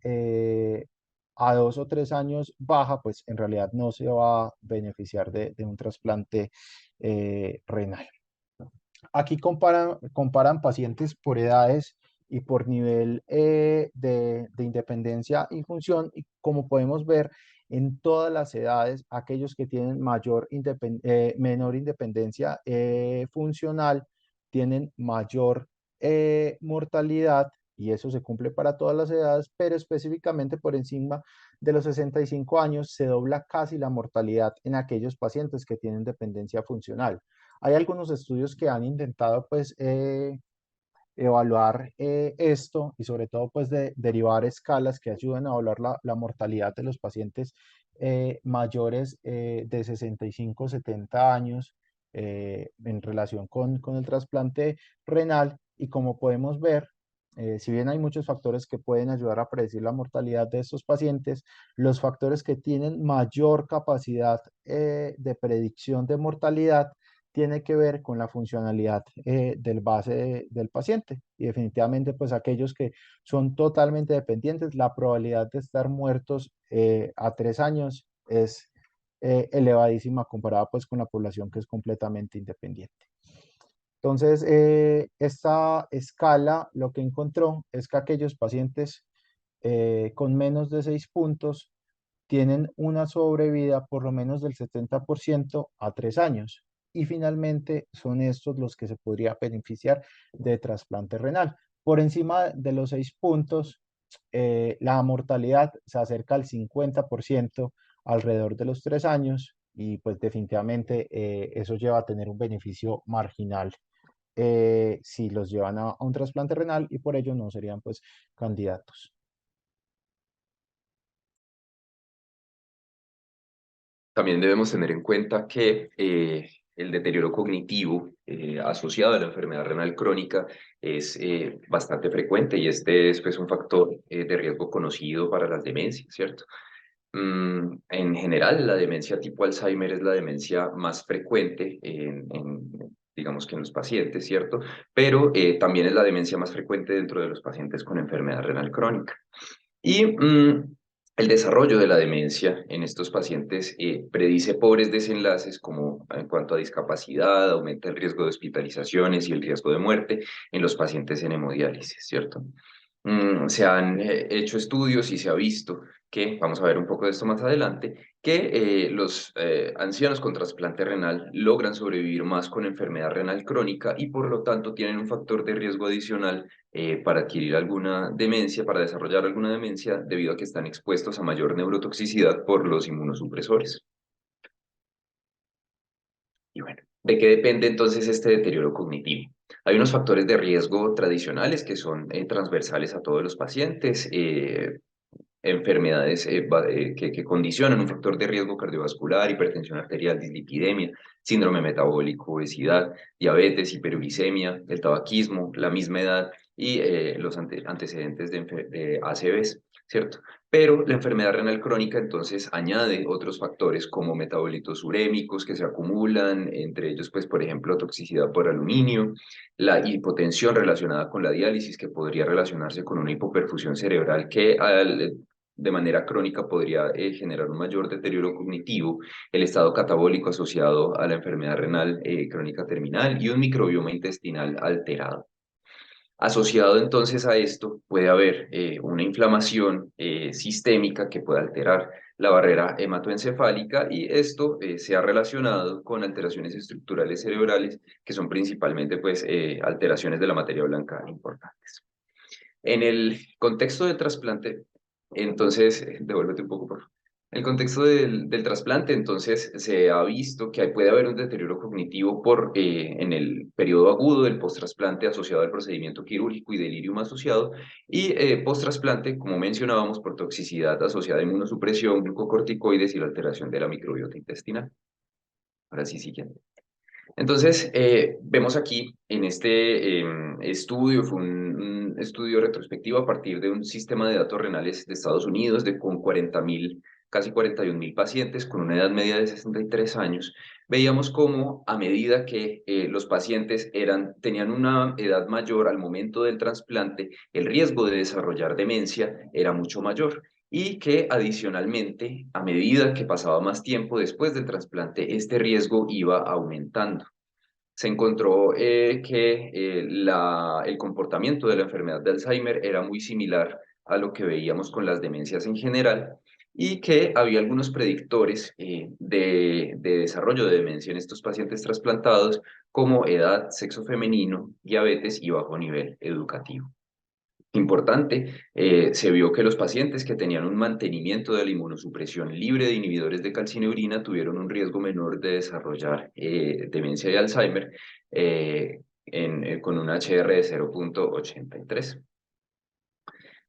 eh, a 2 o 3 años baja, pues en realidad no se va a beneficiar de un trasplante renal. Aquí comparan pacientes por edades y por nivel de independencia y función, y como podemos ver, en todas las edades, aquellos que tienen menor independencia funcional tienen mayor mortalidad, y eso se cumple para todas las edades, pero específicamente por encima de los 65 años se dobla casi la mortalidad en aquellos pacientes que tienen dependencia funcional. Hay algunos estudios que han intentado pues evaluar esto, y sobre todo pues derivar escalas que ayuden a evaluar la mortalidad de los pacientes mayores de 65 o 70 años en relación con el trasplante renal. Y como podemos ver, si bien hay muchos factores que pueden ayudar a predecir la mortalidad de estos pacientes, los factores que tienen mayor capacidad de predicción de mortalidad tiene que ver con la funcionalidad del base del paciente. Y definitivamente, pues aquellos que son totalmente dependientes, la probabilidad de estar muertos a 3 años es elevadísima comparada pues con la población que es completamente independiente. Entonces, esta escala lo que encontró es que aquellos pacientes con menos de 6 puntos tienen una sobrevida por lo menos del 70% a 3 años. Y finalmente son estos los que se podría beneficiar de trasplante renal. Por encima de los 6 puntos, la mortalidad se acerca al 50% alrededor de los 3 años, y pues definitivamente eso lleva a tener un beneficio marginal si los llevan a un trasplante renal, y por ello no serían pues candidatos. También debemos tener en cuenta que el deterioro cognitivo asociado a la enfermedad renal crónica es bastante frecuente y este es pues, un factor de riesgo conocido para las demencias, ¿cierto? En general, la demencia tipo Alzheimer es la demencia más frecuente digamos que en los pacientes, ¿cierto? Pero también es la demencia más frecuente dentro de los pacientes con enfermedad renal crónica. Y el desarrollo de la demencia en estos pacientes predice pobres desenlaces como en cuanto a discapacidad, aumenta el riesgo de hospitalizaciones y el riesgo de muerte en los pacientes en hemodiálisis, ¿cierto? Se han hecho estudios y se ha visto que, vamos a ver un poco de esto más adelante, que los ancianos con trasplante renal logran sobrevivir más con enfermedad renal crónica y por lo tanto tienen un factor de riesgo adicional para adquirir alguna demencia, para desarrollar alguna demencia, debido a que están expuestos a mayor neurotoxicidad por los inmunosupresores. Y bueno, ¿de qué depende entonces este deterioro cognitivo? Hay unos factores de riesgo tradicionales que son transversales a todos los pacientes. Enfermedades que condicionan un factor de riesgo cardiovascular, hipertensión arterial, dislipidemia, síndrome metabólico, obesidad, diabetes, hiperuricemia, el tabaquismo, la misma edad y los antecedentes de ACVs, ¿cierto? Pero la enfermedad renal crónica entonces añade otros factores como metabolitos urémicos que se acumulan, entre ellos, pues, por ejemplo, toxicidad por aluminio, la hipotensión relacionada con la diálisis, que podría relacionarse con una hipoperfusión cerebral que de manera crónica podría generar un mayor deterioro cognitivo, el estado catabólico asociado a la enfermedad renal crónica terminal y un microbioma intestinal alterado. Asociado entonces a esto puede haber una inflamación sistémica que puede alterar la barrera hematoencefálica y esto se ha relacionado con alteraciones estructurales cerebrales que son principalmente pues, alteraciones de la materia blanca importantes. En el contexto del trasplante, entonces, devuélvete un poco, por favor. El contexto del trasplante, entonces, se ha visto que puede haber un deterioro cognitivo en el periodo agudo del post-trasplante asociado al procedimiento quirúrgico y delirium asociado, y post-trasplante, como mencionábamos, por toxicidad asociada a inmunosupresión, glucocorticoides y la alteración de la microbiota intestinal. Ahora sí, siguiente. Entonces, vemos aquí en este estudio, fue un estudio retrospectivo a partir de un sistema de datos renales de Estados Unidos con 40.000, casi 41.000 pacientes con una edad media de 63 años. Veíamos cómo a medida que los pacientes tenían una edad mayor al momento del trasplante, el riesgo de desarrollar demencia era mucho mayor y que adicionalmente, a medida que pasaba más tiempo después del trasplante, este riesgo iba aumentando. Se encontró que el comportamiento de la enfermedad de Alzheimer era muy similar a lo que veíamos con las demencias en general y que había algunos predictores de desarrollo de demencia en estos pacientes trasplantados como edad, sexo femenino, diabetes y bajo nivel educativo. Importante, se vio que los pacientes que tenían un mantenimiento de la inmunosupresión libre de inhibidores de calcineurina tuvieron un riesgo menor de desarrollar demencia y Alzheimer con un HR de 0,83.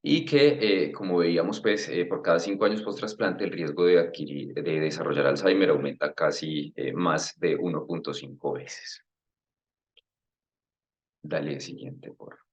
Y que, como veíamos, pues, por cada 5 años post-trasplante, el riesgo de desarrollar Alzheimer aumenta casi más de 1,5 veces. Dale siguiente, por favor.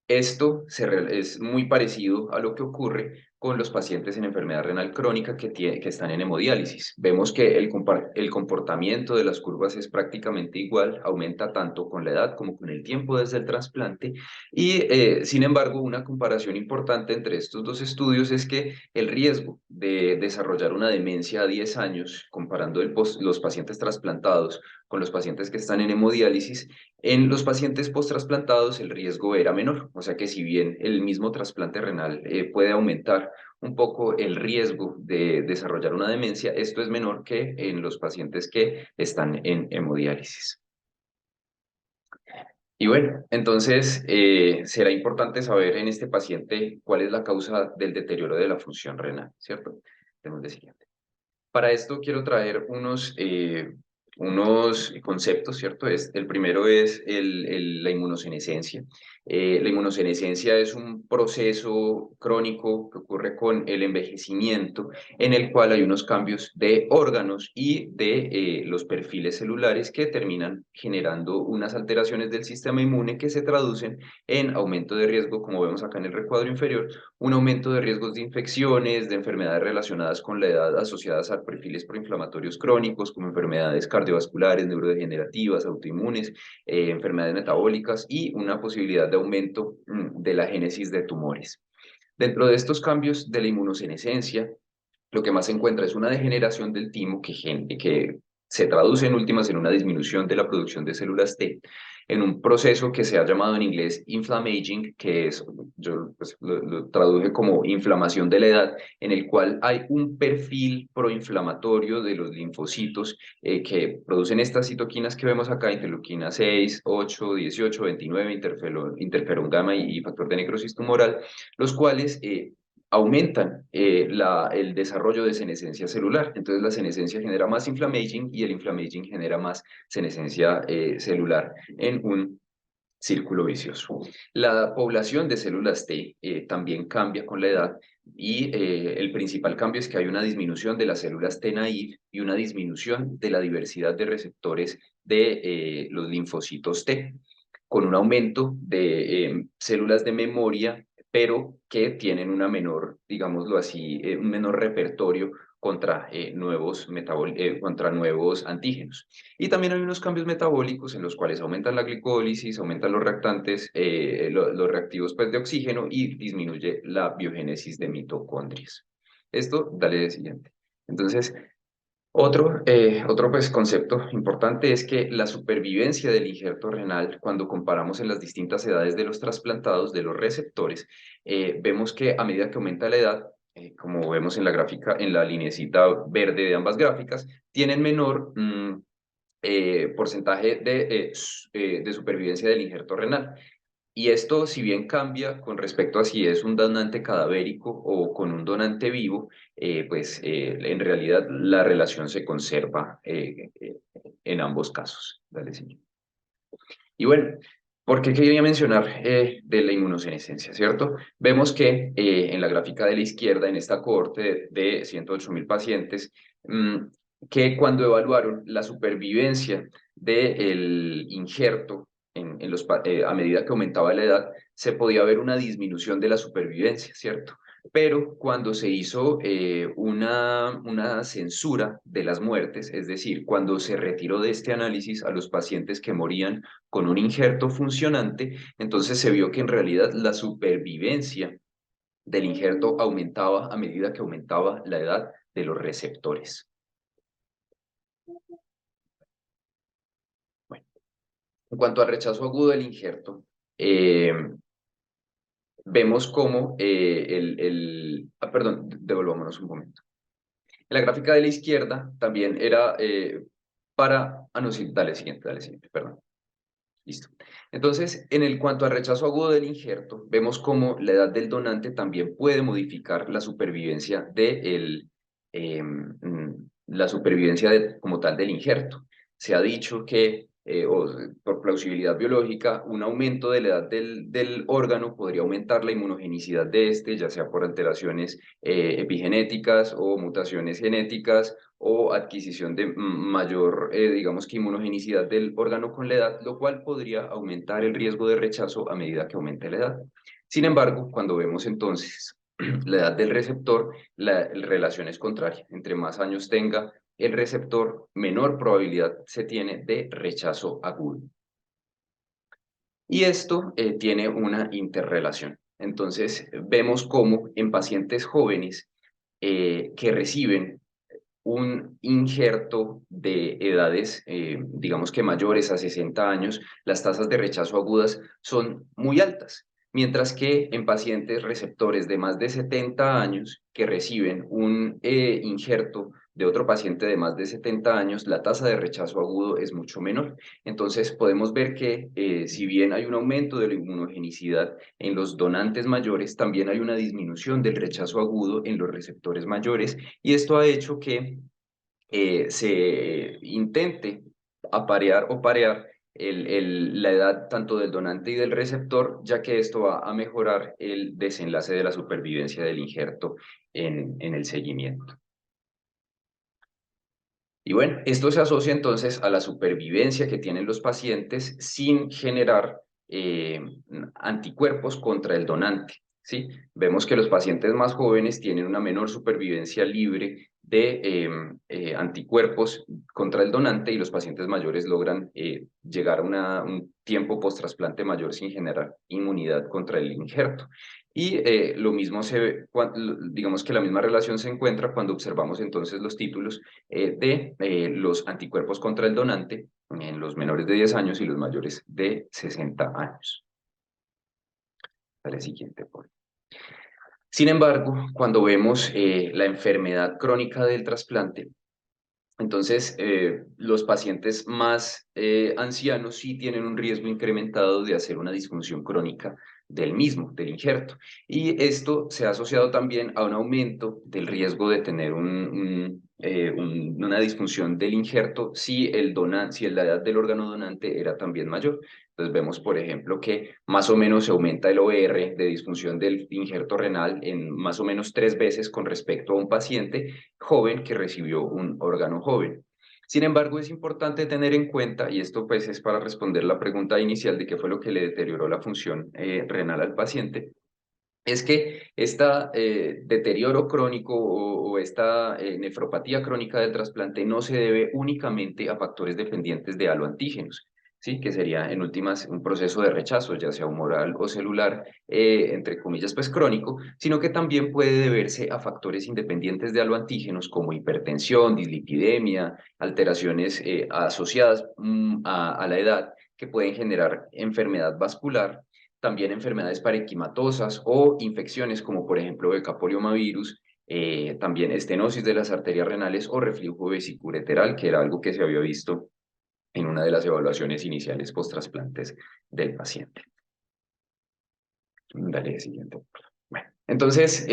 Esto es muy parecido a lo que ocurre con los pacientes en enfermedad renal crónica que están en hemodiálisis. Vemos que el comportamiento de las curvas es prácticamente igual, aumenta tanto con la edad como con el tiempo desde el trasplante y, sin embargo, una comparación importante entre estos dos estudios es que el riesgo de desarrollar una demencia a 10 años, comparando los pacientes trasplantados con los pacientes que están en hemodiálisis, en los pacientes post-trasplantados el riesgo era menor, o sea que si bien el mismo trasplante renal puede aumentar un poco el riesgo de desarrollar una demencia, esto es menor que en los pacientes que están en hemodiálisis. Y bueno, entonces será importante saber en este paciente cuál es la causa del deterioro de la función renal, ¿cierto? Tenemos de siguiente. Para esto quiero traer unos conceptos, ¿cierto? El primero es la inmunosenescencia. La inmunosenescencia es un proceso crónico que ocurre con el envejecimiento, en el cual hay unos cambios de órganos y de los perfiles celulares que terminan generando unas alteraciones del sistema inmune que se traducen en aumento de riesgo, como vemos acá en el recuadro inferior, un aumento de riesgos de infecciones, de enfermedades relacionadas con la edad asociadas a perfiles proinflamatorios crónicos, como enfermedades cardiovasculares, neurodegenerativas, autoinmunes, enfermedades metabólicas y una posibilidad de aumento de la génesis de tumores. Dentro de estos cambios de la inmunosenescencia, lo que más se encuentra es una degeneración del timo que se traduce en últimas en una disminución de la producción de células T, en un proceso que se ha llamado en inglés inflammaging, que es, yo pues, lo traduje como inflamación de la edad, en el cual hay un perfil proinflamatorio de los linfocitos que producen estas citoquinas que vemos acá, interleuquina 6, 8, 18, 29, interferón gamma y factor de necrosis tumoral, los cuales aumentan el desarrollo de senescencia celular. Entonces la senescencia genera más inflammaging y el inflammaging genera más senescencia celular en un círculo vicioso. La población de células T también cambia con la edad y el principal cambio es que hay una disminución de las células T naive y una disminución de la diversidad de receptores de los linfocitos T, con un aumento de células de memoria, pero que tienen una menor, digámoslo así, un menor repertorio contra nuevos antígenos. Y también hay unos cambios metabólicos en los cuales aumentan la glicólisis, aumentan los reactantes, los reactivos pues, de oxígeno y disminuye la biogénesis de mitocondrias. Esto, dale de siguiente. Entonces, otro pues, concepto importante es que la supervivencia del injerto renal, cuando comparamos en las distintas edades de los trasplantados, de los receptores, vemos que a medida que aumenta la edad, como vemos en la gráfica, en la lineecita verde de ambas gráficas, tienen menor porcentaje de supervivencia del injerto renal. Y esto, si bien cambia con respecto a si es un donante cadavérico o con un donante vivo, en realidad la relación se conserva en ambos casos. Dale, señor. Y bueno, ¿por qué quería mencionar de la inmunosenescencia, cierto? Vemos que en la gráfica de la izquierda, en esta cohorte de 108.000 pacientes, mm, que cuando evaluaron la supervivencia del injerto a medida que aumentaba la edad, se podía ver una disminución de la supervivencia, ¿cierto? Pero cuando se hizo una censura de las muertes, es decir, cuando se retiró de este análisis a los pacientes que morían con un injerto funcionante, entonces se vio que en realidad la supervivencia del injerto aumentaba a medida que aumentaba la edad de los receptores. Bueno, en cuanto al rechazo agudo del injerto, eh, vemos cómo perdón, devolvámonos un momento. En la gráfica de la izquierda también era no, sí, dale siguiente, perdón. Listo. Entonces, en el cuanto al rechazo agudo del injerto, vemos cómo la edad del donante también puede modificar la supervivencia la supervivencia como tal del injerto. Se ha dicho que, por plausibilidad biológica, un aumento de la edad del órgano podría aumentar la inmunogenicidad de este, ya sea por alteraciones epigenéticas o mutaciones genéticas o adquisición de mayor, digamos que inmunogenicidad del órgano con la edad, lo cual podría aumentar el riesgo de rechazo a medida que aumente la edad. Sin embargo, cuando vemos entonces la edad del receptor, la relación es contraria. Entre más años tenga el receptor, menor probabilidad se tiene de rechazo agudo. Y esto tiene una interrelación. Entonces, vemos cómo en pacientes jóvenes que reciben un injerto de edades, digamos que mayores a 60 años, las tasas de rechazo agudas son muy altas, mientras que en pacientes receptores de más de 70 años que reciben un injerto de otro paciente de más de 70 años, la tasa de rechazo agudo es mucho menor. Entonces podemos ver que si bien hay un aumento de la inmunogenicidad en los donantes mayores, también hay una disminución del rechazo agudo en los receptores mayores y esto ha hecho que se intente aparear o parear la edad tanto del donante y del receptor, ya que esto va a mejorar el desenlace de la supervivencia del injerto en el seguimiento. Y bueno, esto se asocia entonces a la supervivencia que tienen los pacientes sin generar anticuerpos contra el donante. ¿Sí? Vemos que los pacientes más jóvenes tienen una menor supervivencia libre de anticuerpos contra el donante y los pacientes mayores logran llegar a un tiempo post-trasplante mayor sin generar inmunidad contra el injerto. Y lo mismo digamos que la misma relación se encuentra cuando observamos entonces los títulos de los anticuerpos contra el donante en los menores de 10 años y los mayores de 60 años. Dale siguiente, por favor. Sin embargo, cuando vemos la enfermedad crónica del trasplante, entonces los pacientes más ancianos sí tienen un riesgo incrementado de hacer una disfunción crónica del mismo, del injerto. Y esto se ha asociado también a un aumento del riesgo de tener una disfunción del injerto si la edad del órgano donante era también mayor. Entonces vemos, por ejemplo, que más o menos se aumenta el OR de disfunción del injerto renal en más o menos 3 veces con respecto a un paciente joven que recibió un órgano joven. Sin embargo, es importante tener en cuenta, y esto pues es para responder la pregunta inicial de qué fue lo que le deterioró la función renal al paciente, es que este deterioro crónico o esta nefropatía crónica del trasplante no se debe únicamente a factores dependientes de aloantígenos, ¿sí? Que sería en últimas un proceso de rechazo, ya sea humoral o celular, entre comillas, pues crónico, sino que también puede deberse a factores independientes de aloantígenos como hipertensión, dislipidemia, alteraciones asociadas a la edad que pueden generar enfermedad vascular, también enfermedades parenquimatosas o infecciones como por ejemplo decapoliomavirus, también estenosis de las arterias renales o reflujo vesicureteral, que era algo que se había visto en una de las evaluaciones iniciales post-trasplantes del paciente. Dale, siguiente. Bueno, entonces,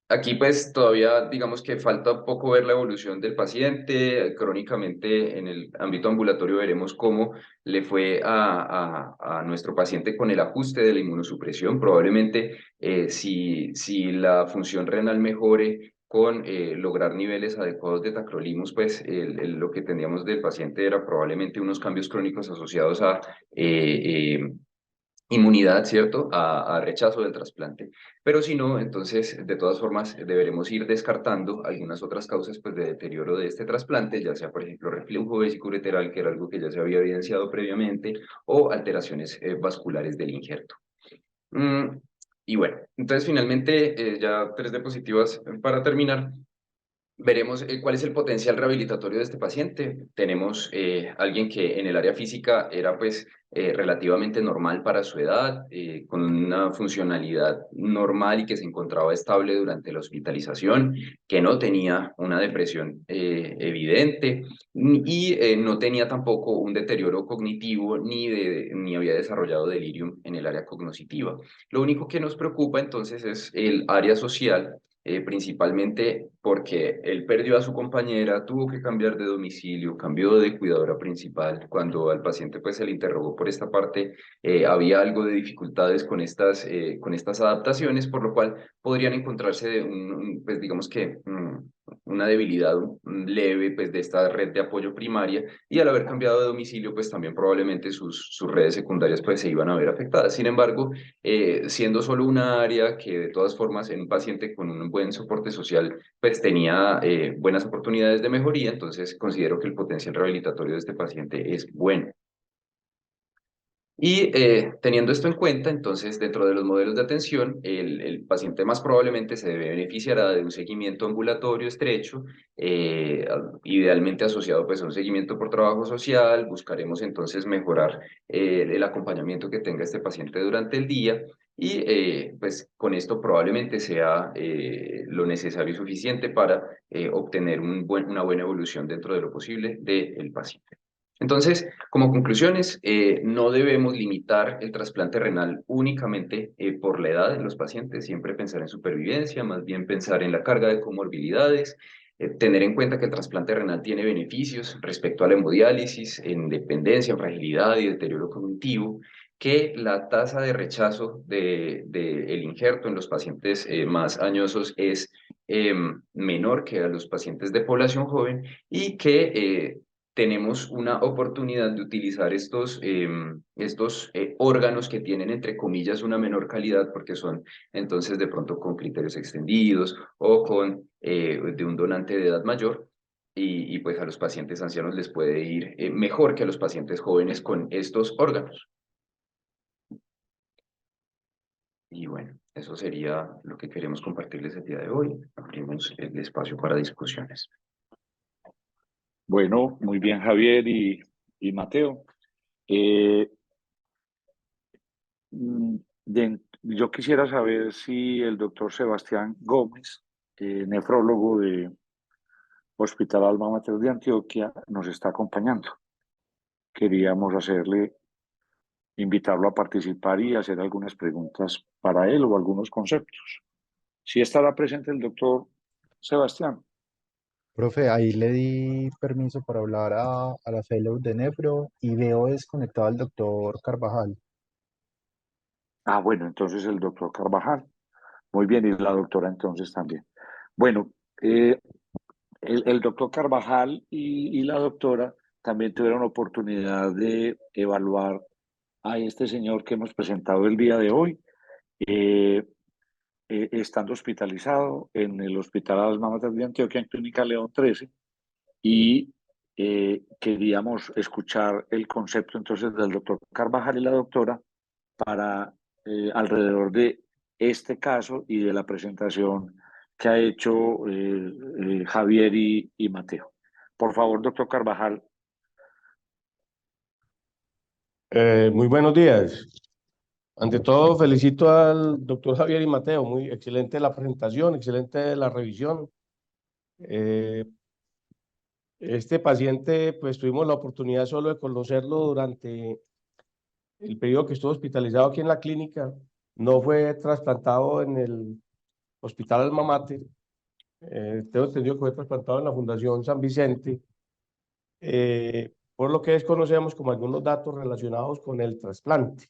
aquí pues todavía digamos que falta un poco ver la evolución del paciente. Crónicamente en el ámbito ambulatorio veremos cómo le fue a nuestro paciente con el ajuste de la inmunosupresión. Probablemente si la función renal mejore con lograr niveles adecuados de tacrolimus, pues lo que tendríamos del paciente era probablemente unos cambios crónicos asociados a inmunidad, ¿cierto? A rechazo del trasplante. Pero si no, entonces, de todas formas, deberemos ir descartando algunas otras causas pues, de deterioro de este trasplante, ya sea, por ejemplo, reflujo vesicoureteral, que era algo que ya se había evidenciado previamente, o alteraciones vasculares del injerto. Mm, y bueno, entonces finalmente, ya tres diapositivas para terminar. Veremos cuál es el potencial rehabilitatorio de este paciente. Tenemos alguien que en el área física era pues relativamente normal para su edad, con una funcionalidad normal y que se encontraba estable durante la hospitalización, que no tenía una depresión evidente y no tenía tampoco un deterioro cognitivo ni había desarrollado delirium en el área cognoscitiva. Lo único que nos preocupa entonces es el área social, principalmente porque él perdió a su compañera, tuvo que cambiar de domicilio, cambió de cuidadora principal. Cuando al paciente pues se le interrogó por esta parte, había algo de dificultades con estas adaptaciones, por lo cual podrían encontrarse pues digamos que una debilidad leve pues de esta red de apoyo primaria, y al haber cambiado de domicilio pues también probablemente sus redes secundarias pues se iban a ver afectadas. Sin embargo, siendo solo una área que de todas formas en un paciente con un buen soporte social pues tenía buenas oportunidades de mejoría, entonces considero que el potencial rehabilitatorio de este paciente es bueno. Y teniendo esto en cuenta, entonces, dentro de los modelos de atención, el paciente más probablemente se beneficiará de un seguimiento ambulatorio estrecho, idealmente asociado pues, a un seguimiento por trabajo social. Buscaremos entonces mejorar el acompañamiento que tenga este paciente durante el día y pues con esto probablemente sea lo necesario y suficiente para obtener una buena evolución dentro de lo posible del paciente. Entonces, como conclusiones, no debemos limitar el trasplante renal únicamente por la edad en los pacientes, siempre pensar en supervivencia, más bien pensar en la carga de comorbilidades, tener en cuenta que el trasplante renal tiene beneficios respecto a la hemodiálisis, en dependencia, fragilidad y deterioro cognitivo, que la tasa de rechazo del injerto en los pacientes más añosos es menor que a los pacientes de población joven, y que tenemos una oportunidad de utilizar estos órganos que tienen, entre comillas, una menor calidad, porque son entonces de pronto con criterios extendidos o con de un donante de edad mayor. Y pues a los pacientes ancianos les puede ir mejor que a los pacientes jóvenes con estos órganos. Y bueno, eso sería lo que queremos compartirles el día de hoy. Abrimos el espacio para discusiones. Bueno, muy bien, Javier y Mateo. Eh, mm, yo quisiera saber si el doctor Sebastián Gómez, nefrólogo de Hospital Alma Mater de Antioquia, nos está acompañando. Queríamos invitarlo a participar y hacer algunas preguntas para él o algunos conceptos. Si estará presente el doctor Sebastián. Profe, ahí le di permiso para hablar a la fellow de Nefro y veo desconectado al doctor Carvajal. Ah, bueno, entonces el doctor Carvajal. Muy bien, y la doctora entonces también. Bueno, eh, el doctor Carvajal y la doctora también tuvieron oportunidad de evaluar a este señor que hemos presentado el día de hoy, eh, estando hospitalizado en el Hospital Alma Mater de Antioquia en Clínica León 13, y queríamos escuchar el concepto entonces del doctor Carvajal y la doctora para alrededor de este caso y de la presentación que ha hecho Javier y Mateo. Por favor, doctor Carvajal. Muy buenos días. Ante todo, felicito al doctor Javier y Mateo. Muy excelente la presentación, excelente la revisión. Eh, este paciente, pues tuvimos la oportunidad solo de conocerlo durante el periodo que estuvo hospitalizado aquí en la clínica. no fue trasplantado en el Hospital Alma Mater, tengo entendido que fue trasplantado en la Fundación San Vicente, por lo que desconocemos como algunos datos relacionados con el trasplante.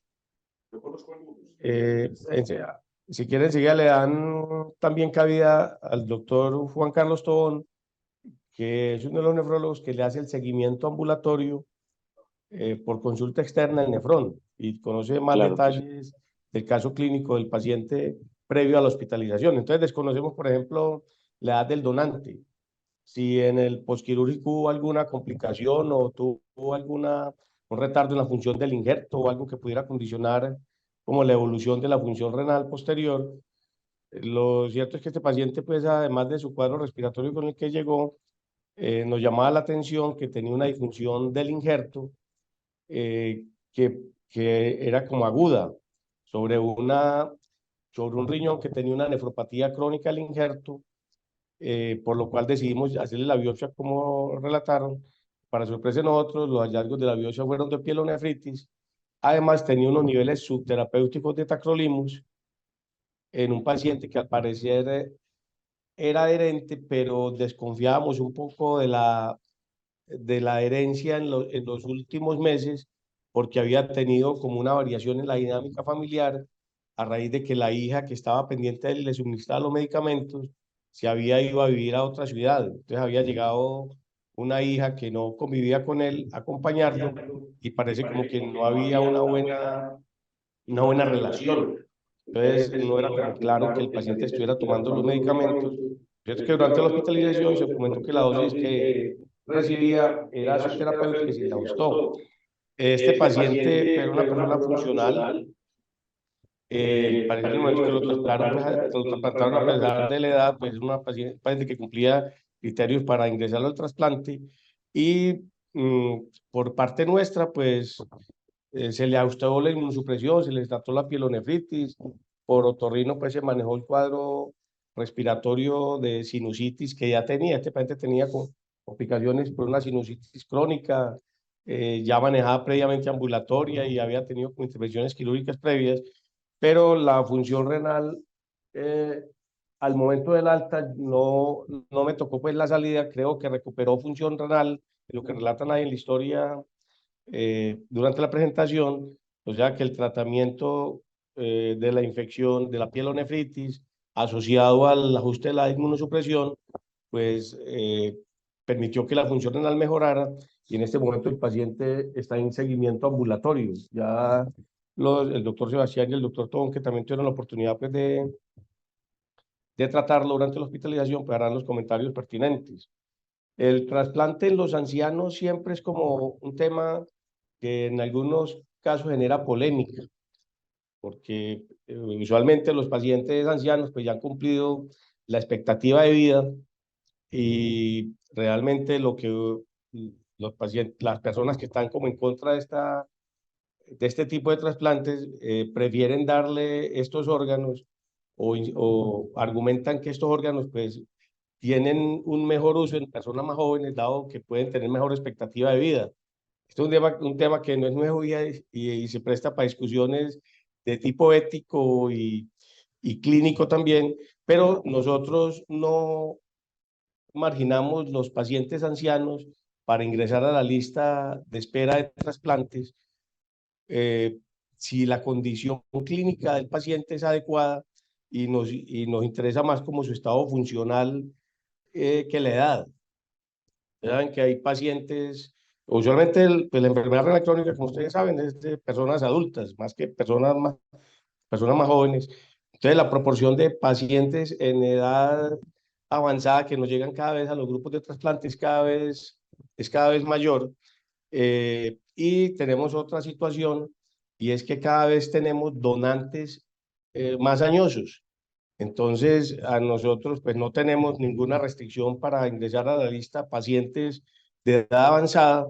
Si quieren, enseguida le dan también cabida al doctor Juan Carlos Tobón, que es uno de los nefrólogos que le hace el seguimiento ambulatorio por consulta externa al nefrón y conoce más Claro que sí. detalles del caso clínico del paciente previo a la hospitalización. Entonces desconocemos, por ejemplo, la edad del donante, si en el posquirúrgico hubo alguna complicación o tuvo un retardo en la función del injerto o algo que pudiera condicionar como la evolución de la función renal posterior. Lo cierto es que este paciente, pues además de su cuadro respiratorio con el que llegó, nos llamaba la atención que tenía una disfunción del injerto eh, que era como aguda sobre, sobre un riñón que tenía una nefropatía crónica del injerto, por lo cual decidimos hacerle la biopsia como relataron. Para sorpresa de nosotros, los hallazgos de la biopsia fueron de pielonefritis. Además, tenía unos niveles subterapéuticos de tacrolimus en un paciente que al parecer era adherente, pero desconfiábamos un poco de la herencia en los últimos meses, porque había tenido como una variación en la dinámica familiar a raíz de que la hija que estaba pendiente de él le suministraba los medicamentos se había ido a vivir a otra ciudad. Entonces había llegado una hija que no convivía con él a acompañarlo y parece como que no había una buena relación. Entonces no era como claro que el paciente estuviera tomando los medicamentos. Cierto que durante la hospitalización se comentó que la dosis que recibía era subterapéutica y se le ajustó. Este paciente pues, era una persona funcional. Parece en el momento que lo trasplantaron, pues, lo trasplantaron a pesar de la edad, pues es una paciente que cumplía criterios para ingresarlo al trasplante. Y por parte nuestra, pues se le ajustó la inmunosupresión, se le trató la pielonefritis, por otorrino pues se manejó el cuadro respiratorio de sinusitis que ya tenía, este paciente tenía complicaciones por una sinusitis crónica, ya manejada previamente ambulatoria y había tenido como intervenciones quirúrgicas previas, pero la función renal eh, al momento del alta no me tocó pues la salida, creo que recuperó función renal, lo que relatan ahí en la historia durante la presentación, o sea que el tratamiento de la infección de la pielonefritis asociado al ajuste de la inmunosupresión, pues permitió que la función renal mejorara y en este momento el paciente está en seguimiento ambulatorio. Ya el doctor Sebastián y el doctor Tom, que también tuvieron la oportunidad pues, de tratarlo durante la hospitalización, pues harán los comentarios pertinentes. El trasplante en los ancianos siempre es como un tema que en algunos casos genera polémica, porque usualmente los pacientes ancianos pues ya han cumplido la expectativa de vida y realmente lo que los pacientes, las personas que están como en contra de este tipo de trasplantes prefieren darle estos órganos o argumentan que estos órganos pues tienen un mejor uso en personas más jóvenes, dado que pueden tener mejor expectativa de vida. Este es un tema que no es nuevo y se presta para discusiones de tipo ético y clínico también, pero nosotros no marginamos los pacientes ancianos para ingresar a la lista de espera de trasplantes eh, si la condición clínica del paciente es adecuada y nos interesa más como su estado funcional que la edad. Saben que hay pacientes, usualmente pues la enfermedad renal crónica, como ustedes saben, es de personas adultas, más que personas más jóvenes. Entonces, la proporción de pacientes en edad avanzada que nos llegan cada vez a los grupos de trasplantes es cada vez mayor. Y tenemos otra situación, y es que cada vez tenemos donantes más añosos. Entonces, a nosotros pues no tenemos ninguna restricción para ingresar a la lista pacientes de edad avanzada,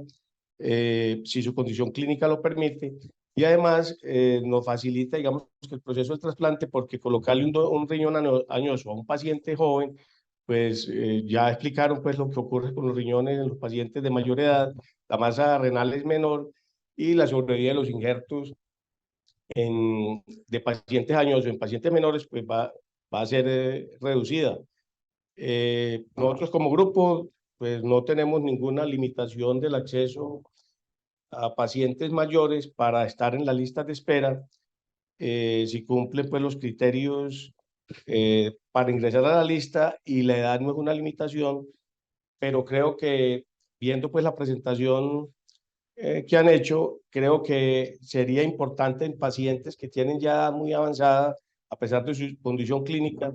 si su condición clínica lo permite. Y además nos facilita, digamos, que el proceso del trasplante, porque colocarle un riñón añoso a un paciente joven, pues ya explicaron pues lo que ocurre con los riñones en los pacientes de mayor edad, la masa renal es menor y la sobrevida de los injertos de pacientes añosos en pacientes menores, pues va a ser reducida. Nosotros como grupo, pues no tenemos ninguna limitación del acceso a pacientes mayores para estar en la lista de espera, si cumplen pues los criterios para ingresar a la lista, y la edad no es una limitación, pero creo que viendo pues la presentación que han hecho, creo que sería importante en pacientes que tienen ya muy avanzada, a pesar de su condición clínica,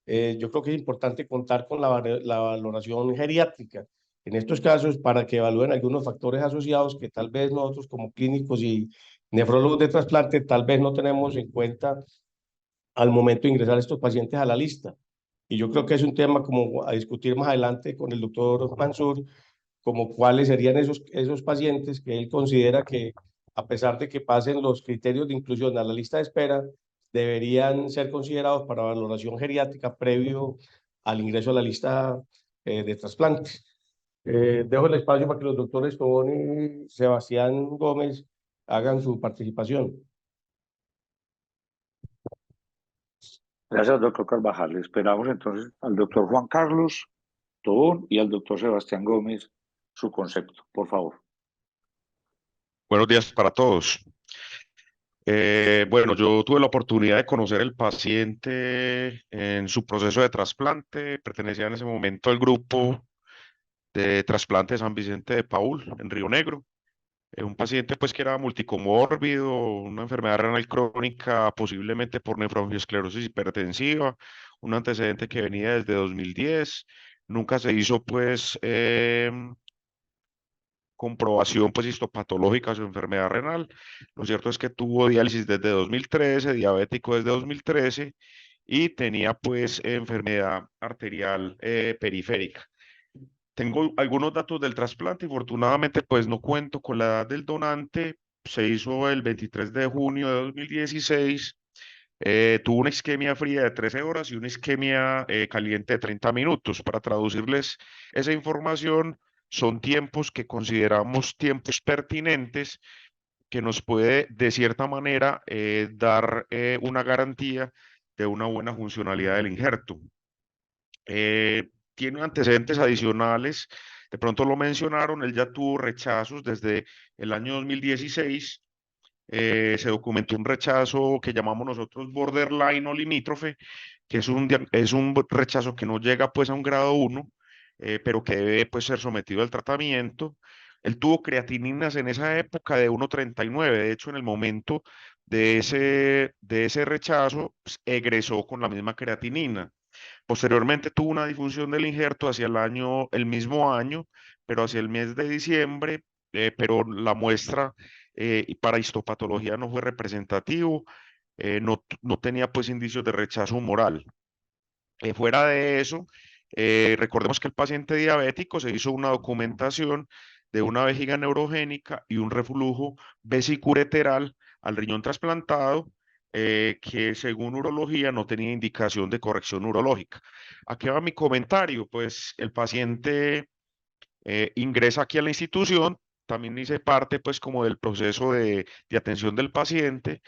yo creo que es importante contar con la valoración geriátrica. En estos casos, para que evalúen algunos factores asociados que tal vez nosotros como clínicos y nefrólogos de trasplante tal vez no tenemos en cuenta al momento de ingresar a estos pacientes a la lista. Y yo creo que es un tema como a discutir más adelante con el doctor Mansur, como cuáles serían esos pacientes que él considera que, a pesar de que pasen los criterios de inclusión a la lista de espera, deberían ser considerados para valoración geriátrica previo al ingreso a la lista de trasplantes. Dejo el espacio para que los doctores Tobón y Sebastián Gómez hagan su participación. Gracias, doctor Carvajal. Esperamos entonces al doctor Juan Carlos Tobón y al doctor Sebastián Gómez su concepto, por favor. Buenos días para todos. Bueno, yo tuve la oportunidad de conocer el paciente en su proceso de trasplante. Pertenecía en ese momento al grupo de trasplante de San Vicente de Paúl, en Río Negro. Un paciente pues que era multicomórbido, una enfermedad renal crónica, posiblemente por nefroangiosclerosis hipertensiva, un antecedente que venía desde 2010. Nunca se hizo pues comprobación pues histopatológica de su enfermedad renal. Lo cierto es que tuvo diálisis desde 2013, diabético desde 2013 y tenía pues enfermedad arterial periférica. Tengo algunos datos del trasplante. Infortunadamente pues no cuento con la edad del donante. Se hizo el 23 de junio de 2016. Tuvo una isquemia fría de 13 horas y una isquemia caliente de 30 minutos. Para traducirles esa información, son tiempos que consideramos tiempos pertinentes que nos puede de cierta manera dar una garantía de una buena funcionalidad del injerto. Tiene antecedentes adicionales, de pronto lo mencionaron, él ya tuvo rechazos desde el año 2016. Se documentó un rechazo que llamamos nosotros borderline o limítrofe, que es un rechazo que no llega pues a un grado 1, pero que debe pues ser sometido al tratamiento. Él tuvo creatininas en esa época de 1,39. De hecho, en el momento de ese rechazo, pues, egresó con la misma creatinina. Posteriormente tuvo una difusión del injerto hacia el mismo año, pero hacia el mes de diciembre, pero la muestra y para histopatología no fue representativo, no tenía pues indicios de rechazo humoral. Fuera de eso, recordemos que el paciente diabético se hizo una documentación de una vejiga neurogénica y un reflujo vesicureteral al riñón trasplantado, que según urología no tenía indicación de corrección urológica. Aquí va mi comentario, pues el paciente ingresa aquí a la institución, también hice parte pues como del proceso de atención del paciente,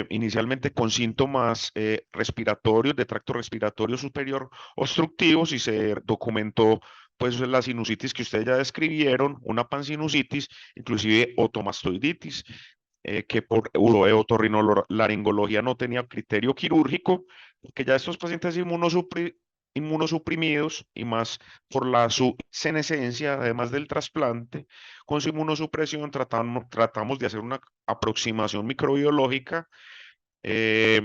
inicialmente con síntomas respiratorios, de tracto respiratorio superior obstructivos, y se documentó pues la sinusitis que ustedes ya describieron, una pansinusitis, inclusive otomastoiditis, que por uroeotorrinolaringología no tenía criterio quirúrgico, que ya estos pacientes inmunosuprimidos y más por la su senescencia, además del trasplante, con su inmunosupresión tratamos de hacer una aproximación microbiológica eh,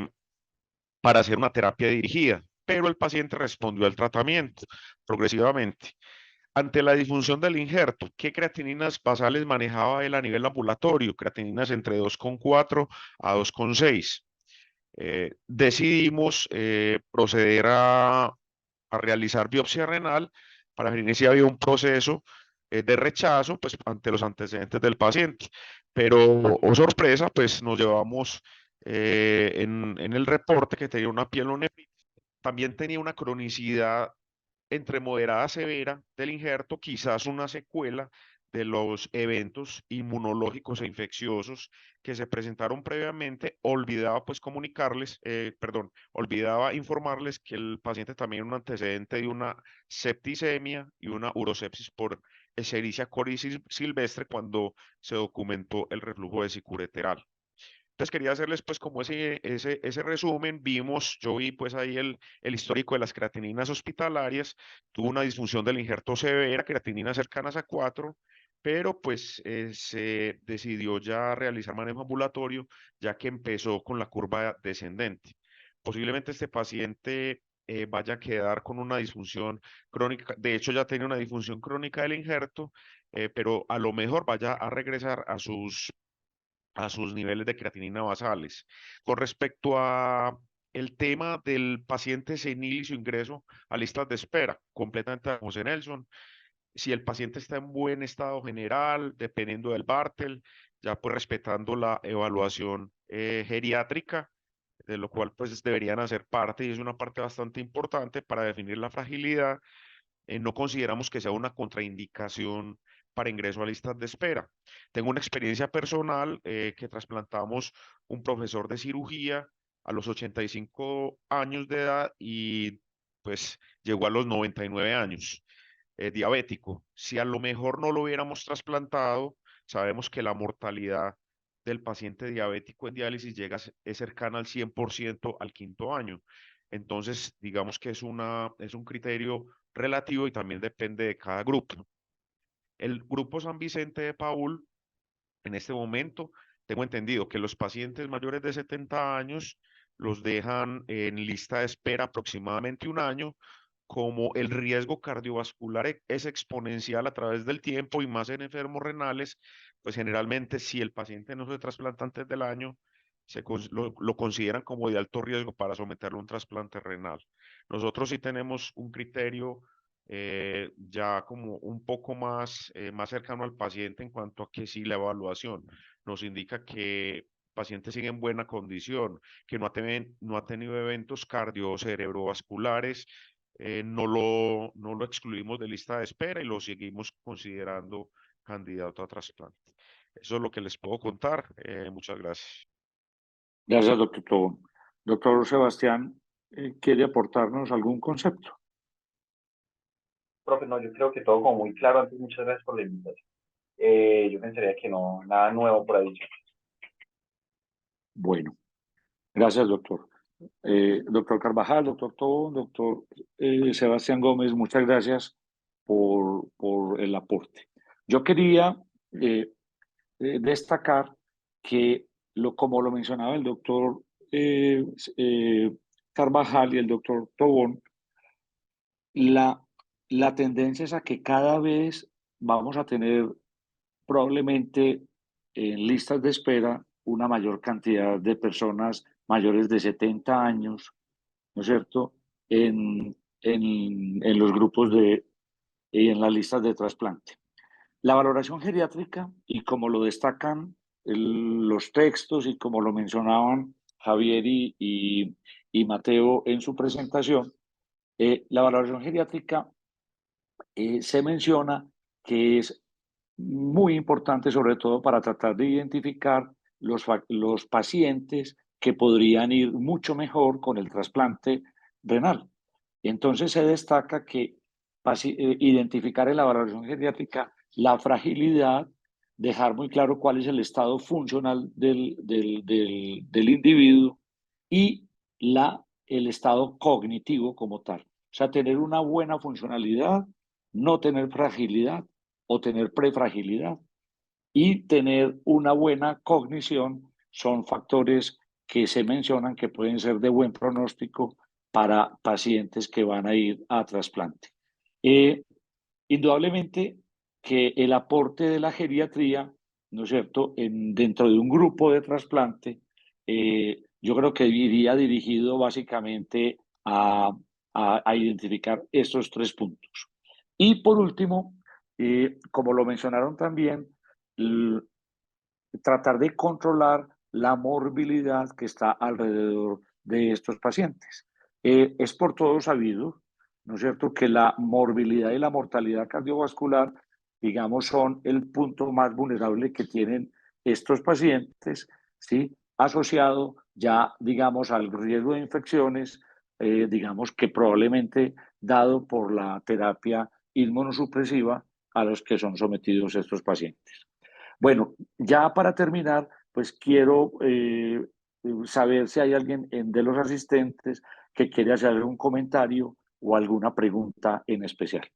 para hacer una terapia dirigida, pero el paciente respondió al tratamiento progresivamente. Ante la disfunción del injerto, ¿qué creatininas basales manejaba él a nivel ambulatorio? Creatininas entre 2,4 a 2,6. Decidimos proceder a realizar biopsia renal para definir si había un proceso de rechazo pues, ante los antecedentes del paciente. Pero, oh sorpresa, pues nos llevamos en el reporte que tenía una pielonefritis. También tenía una cronicidad entre moderada a severa del injerto, quizás una secuela de los eventos inmunológicos e infecciosos que se presentaron previamente, olvidaba pues olvidaba informarles que el paciente también tiene un antecedente de una septicemia y una urosepsis por Escherichia coli silvestre cuando se documentó el reflujo vesicureteral. Entonces quería hacerles pues como ese resumen. Yo vi pues ahí el histórico de las creatininas hospitalarias. Tuvo una disfunción del injerto severa, creatininas cercanas a 4, pero pues se decidió ya realizar manejo ambulatorio, ya que empezó con la curva descendente. Posiblemente este paciente vaya a quedar con una disfunción crónica, de hecho ya tiene una disfunción crónica del injerto, pero a lo mejor vaya a regresar a sus niveles de creatinina basales. Con respecto a el tema del paciente senil y su ingreso a listas de espera, completamente a José Nelson. Si el paciente está en buen estado general, dependiendo del Bartel, ya pues respetando la evaluación geriátrica, de lo cual pues deberían hacer parte y es una parte bastante importante para definir la fragilidad. No consideramos que sea una contraindicación para ingreso a listas de espera. Tengo una experiencia personal que trasplantamos un profesor de cirugía a los 85 años de edad y pues llegó a los 99 años, diabético. Si a lo mejor no lo hubiéramos trasplantado, sabemos que la mortalidad del paciente diabético en diálisis es cercana al 100% al quinto año. Entonces, digamos que es un criterio relativo y también depende de cada grupo. El grupo San Vicente de Paúl, en este momento, tengo entendido que los pacientes mayores de 70 años los dejan en lista de espera aproximadamente un año, como el riesgo cardiovascular es exponencial a través del tiempo y más en enfermos renales, pues generalmente si el paciente no se trasplanta antes del año, lo consideran como de alto riesgo para someterlo a un trasplante renal. Nosotros sí tenemos un criterio ya como un poco más cercano al paciente en cuanto a que sí la evaluación nos indica que el paciente sigue en buena condición, que no ha tenido eventos cerebrovasculares, no lo excluimos de lista de espera y lo seguimos considerando candidato a trasplante. Eso es lo que les puedo contar. Muchas gracias. Gracias, doctor Tobón. Doctor Sebastián, ¿quiere aportarnos algún concepto? Profe, no, yo creo que todo como muy claro. Antes, muchas gracias por la invitación. Yo pensaría que no, nada nuevo por ahí. Bueno, gracias, doctor. Doctor Carvajal, doctor Tobón, doctor Sebastián Gómez, muchas gracias por el aporte. Yo quería destacar que, como lo mencionaba el doctor Carvajal y el doctor Tobón, la tendencia es a que cada vez vamos a tener probablemente en listas de espera una mayor cantidad de personas mayores de 70 años, ¿no es cierto?, en los grupos y en las listas de trasplante. La valoración geriátrica, y como lo destacan los textos y como lo mencionaban Javier y Mateo en su presentación, la valoración geriátrica se menciona que es muy importante, sobre todo para tratar de identificar los pacientes que podrían ir mucho mejor con el trasplante renal. Entonces se destaca que identificar en la valoración geriátrica la fragilidad, dejar muy claro cuál es el estado funcional del individuo y el estado cognitivo como tal. O sea, tener una buena funcionalidad, no tener fragilidad o tener prefragilidad y tener una buena cognición son factores que se mencionan que pueden ser de buen pronóstico para pacientes que van a ir a trasplante. Indudablemente que el aporte de la geriatría, ¿no es cierto?, dentro de un grupo de trasplante, yo creo que iría dirigido básicamente a identificar estos 3 puntos. Y por último, como lo mencionaron también, tratar de controlar la morbilidad que está alrededor de estos pacientes. Es por todo sabido, ¿no es cierto?, que la morbilidad y la mortalidad cardiovascular digamos, son el punto más vulnerable que tienen estos pacientes, ¿sí? Asociado ya, digamos, al riesgo de infecciones, digamos que probablemente dado por la terapia inmunosupresiva a los que son sometidos estos pacientes. Bueno, ya para terminar, pues quiero saber si hay alguien de los asistentes que quiere hacer algún comentario o alguna pregunta en especial.